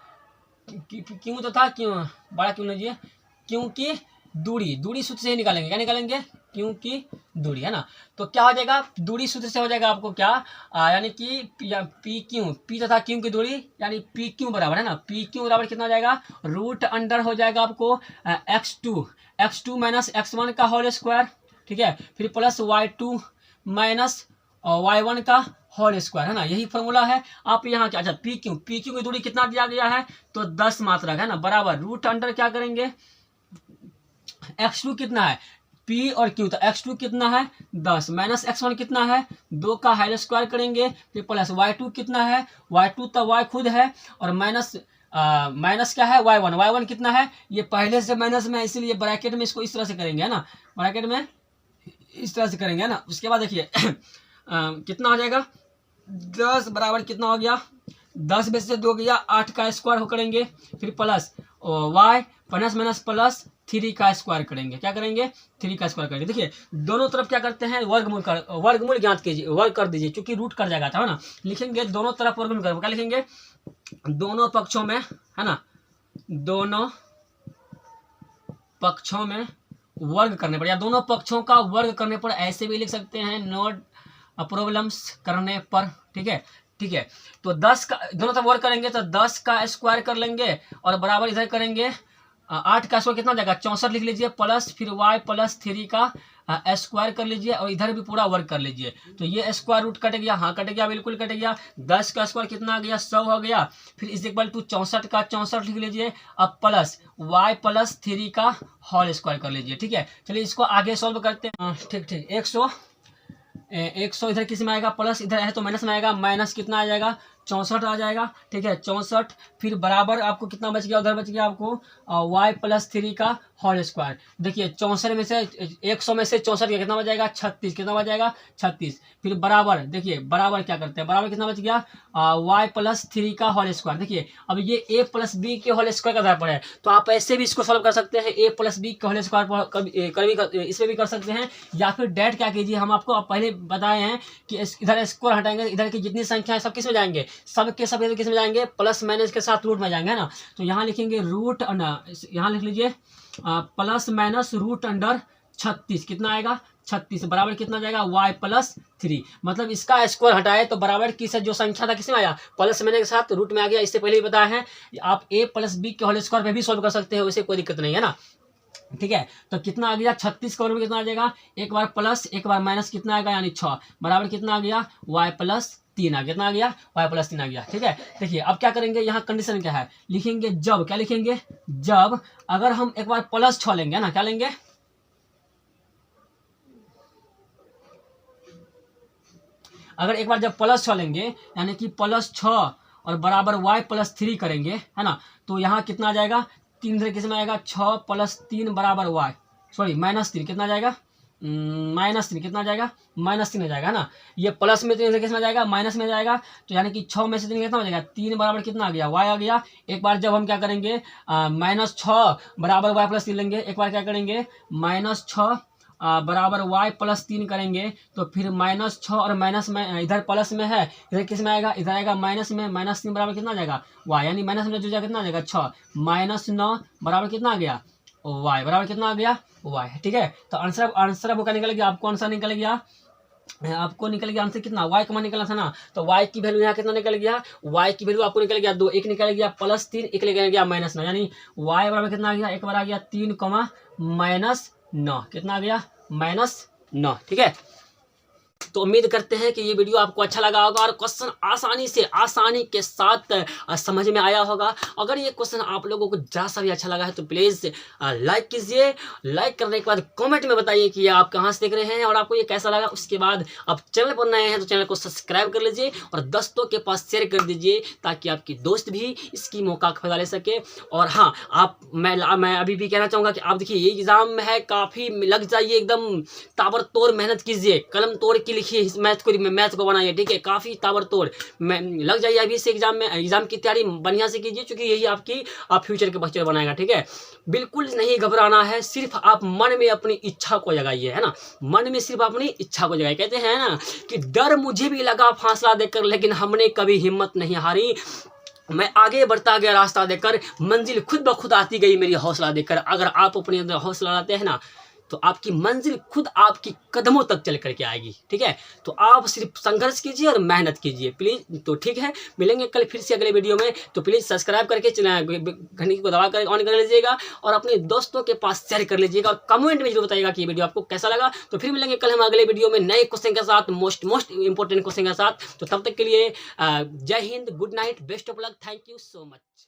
A: क्यों तथा क्यों, बड़ा क्यों लीजिए, क्योंकि दूरी सूत्र से ही निकालेंगे। क्या निकालेंगे, क्योंकि दूरी, है ना। तो क्या हो जाएगा, दूरी सूत्र से हो जाएगा आपको क्या, यानी कि पी तथा क्यों की दूरी, यानी पी क्यों बराबर, है ना, पी क्यों बराबर कितना हो जाएगा, रूट अंडर हो जाएगा आपको x2 माइनस x1 का होल स्क्वायर, ठीक है, फिर प्लस y2 माइनस y1 का होल स्क्वायर, है ना, यही फॉर्मूला है। आप यहाँ क्या, अच्छा पी क्यू की दूरी कितना दिया गया है, तो 10 मात्रक, है ना, बराबर रूट अंडर क्या करेंगे, x2 कितना है, P और Q, तो x2 कितना है 10 माइनस x1 कितना है 2 का होल स्क्वायर करेंगे, फिर प्लस y2 कितना है, y2 तो y खुद है, और माइनस क्या है y1 कितना है, ये पहले से माइनस में, इसीलिए ब्रैकेट में इसको इस तरह से करेंगे, है ना, ब्रैकेट में इस तरह से करेंगे, है ना। उसके बाद देखिए कितना हो जाएगा, 10 बराबर कितना हो गया, 10 में से 2 गया, 8 का स्क्वायर हो करेंगे, फिर प्लस y माइनस प्लस 3 का स्क्वायर करेंगे, क्या करेंगे 3 का स्क्वायर करेंगे। देखिए दोनों तरफ क्या करते हैं, वर्गमूल ज्ञात कीजिए, वर्ग कर दीजिए, क्योंकि रूट कर जाएगा था, है ना, लिखेंगे दोनों तरफ वर्गमूल करेंगे, क्या लिखेंगे, दोनों पक्षों में, है ना, दोनों पक्षों में वर्ग करने पर, या दोनों पक्षों का वर्ग करने पर, ऐसे भी लिख सकते हैं, नोट प्रॉब्लम्स करने पर, ठीक है, ठीक है। तो 10 का दोनों तरफ वर्ग करेंगे, तो 10 का स्क्वायर कर लेंगे, और बराबर इधर करेंगे 8 का स्क्वायर कितना हो जाएगा 64 लिख लीजिए, प्लस फिर y प्लस 3 का स्क्वायर कर लीजिए, और इधर भी पूरा वर्क कर लीजिए। तो ये स्क्वायर रूट कट गया, हाँ कट गया, बिल्कुल कट गया। 10 का स्क्वायर कितना आ गया 100 हो गया, फिर इज इक्वल टू 64 का 64 लिख लीजिए, अब प्लस y प्लस 3 का होल स्क्वायर कर लीजिए, ठीक है। चलिए इसको आगे सॉल्व करते हैं, ठीक ठीक। 100 इधर किस में आएगा, प्लस इधर है तो माइनस में आएगा, माइनस कितना आ जाएगा 64 आ जाएगा, ठीक है 64, फिर बराबर आपको कितना बच गया, उधर बच गया आपको y प्लस 3 का होल स्क्वायर। देखिए 64 में से 100 में से 64 का कितना बच जाएगा 36, कितना बच जाएगा 36, फिर बराबर, देखिए बराबर क्या करते हैं, बराबर कितना बच गया y प्लस 3 का होल स्क्वायर। देखिए अब ये a प्लस बी के होल स्क्वायर का आधार पर है, तो आप ऐसे भी इसको सॉल्व कर सकते हैं, a प्लस बी के होल स्क्वायर इसमें भी कर सकते हैं, या फिर डायरेक्ट क्या कीजिए, हम आपको पहले बताए हैं कि इधर स्क्वायर हटाएंगे, इधर की जितनी संख्या है सब किस में जाएंगे, सब के सब किस में जाएंगे, प्लस माइनस के साथ रूट में जाएंगे, है ना। तो यहाँ लिखेंगे रूट, यहाँ लिख लीजिए प्लस माइनस रूट अंडर 36, कितना आएगा 36, बराबर कितना जाएगा y प्लस 3, मतलब इसका स्क्वायर हटाए तो बराबर की जो संख्या था किसमें आया, प्लस माइनस के साथ रूट में आ गया। इससे पहले ही बताया है, आप a प्लस बी के होल स्क्वायर पे भी सॉल्व कर सकते हैं, वैसे कोई दिक्कत नहीं है ना, ठीक है। तो कितना आ गया 36 का बराबर कितना आ जाएगा, एक बार प्लस एक बार माइनस कितना आएगा, यानी 6, बराबर कितना आ गया y प्लस 3 आ गया, कितना आ गया y प्लस 3 आ गया, ठीक है। देखिए अब क्या करेंगे, यहाँ कंडीशन क्या है, लिखेंगे जब, क्या लिखेंगे जब, अगर हम एक बार प्लस 6 लेंगे ना, क्या लेंगे, अगर एक बार जब प्लस 6 लेंगे, यानी कि प्लस 6 और बराबर y प्लस 3 करेंगे, है ना, तो यहाँ कितना आ जाएगा 3 इधर किस में आएगा, 6 प्लस 3 बराबर y, सॉरी माइनस 3, कितना आ जाएगा -3, कितना आ जाएगा -3 आ जाएगा, है ना। ये प्लस में 3 किस में जाएगा, माइनस में जाएगा, तो यानी कि 6 में से 3 कितना हो जाएगा 3 बराबर कितना आ गया y आ गया। एक बार जब हम क्या करेंगे -6 बराबर y प्लस 3 लेंगे, एक बार क्या करेंगे -6 बराबर y प्लस 3 करेंगे, तो फिर -6 और माइनस में, इधर प्लस में है, इधर किस में आएगा, इधर आएगा माइनस में, -3 बराबर कितना आ जाएगा y, यानी माइनस में जो जाएगा कितना आ जाएगा 6, -9 बराबर कितना आ गया y, बराबर कितना आ गया y, ठीक है। तो आंसर आपको क्या निकल गया, आपको आंसर निकल गया, आपको निकल गया आंसर कितना, y का मान निकला था ना, तो y की वैल्यू यहाँ कितना निकल गया, y की वैल्यू आपको निकल गया 2, एक निकल गया +3, एक निकल गया -9, यानी y बराबर कितना आ गया, एक बार आ गया 3, -9, कितना आ गया -9, ठीक है। तो उम्मीद करते हैं कि ये वीडियो आपको अच्छा लगा होगा और क्वेश्चन आसानी के साथ समझ में आया होगा। अगर ये क्वेश्चन आप लोगों को ज़रा सा भी अच्छा लगा है तो प्लीज़ लाइक कीजिए। लाइक करने के बाद कमेंट में बताइए कि आप कहाँ से देख रहे हैं और आपको ये कैसा लगा। उसके बाद आप चैनल पर नए हैं तो चैनल को सब्सक्राइब कर लीजिए और दोस्तों के पास शेयर कर दीजिए ताकि आपकी दोस्त भी इसकी मौका का फायदा ले सके। और हाँ, मैं अभी भी कहना चाहूँगा कि आप देखिए ये एग्ज़ाम है, काफ़ी लग जाइए, एकदम ताबड़तोड़ मेहनत कीजिए, कलम तोड़ के लिखिए इस मैथ को बनाइए, ठीक है। काफ़ी ताबड़तोड़ लग जाइए अभी से एग्जाम की तैयारी बढ़िया से कीजिए, क्योंकि यही आपकी फ्यूचर के बच्चे बनाएगा, ठीक है। बिल्कुल नहीं घबराना है, सिर्फ आप मन में अपनी इच्छा को जगाइए, है ना। मन में सिर्फ अपनी इच्छा को जगाइए। कहते हैं ना कि डर मुझे भी लगा फांसला देकर, लेकिन हमने कभी हिम्मत नहीं हारी। मैं आगे बढ़ता गया रास्ता देकर, मंजिल खुद ब खुद आती गई मेरी हौसला देकर। अगर आप अपने अंदर हौसला लाते हैं ना तो आपकी मंजिल खुद आपकी कदमों तक चल करके आएगी, ठीक है। तो आप सिर्फ संघर्ष कीजिए और मेहनत कीजिए प्लीज़। तो ठीक है, मिलेंगे कल फिर से अगले वीडियो में। तो प्लीज़ सब्सक्राइब करके घंटी को दबा कर ऑन कर लीजिएगा और अपने दोस्तों के पास शेयर कर लीजिएगा और कमेंट में जरूर बताइएगा कि ये वीडियो आपको कैसा लगा। तो फिर मिलेंगे कल हम अगले वीडियो में नए क्वेश्चन के साथ, मोस्ट इंपॉर्टेंट क्वेश्चन के साथ। तो तब तक के लिए जय Hind, good night, best of luck, thank you so much.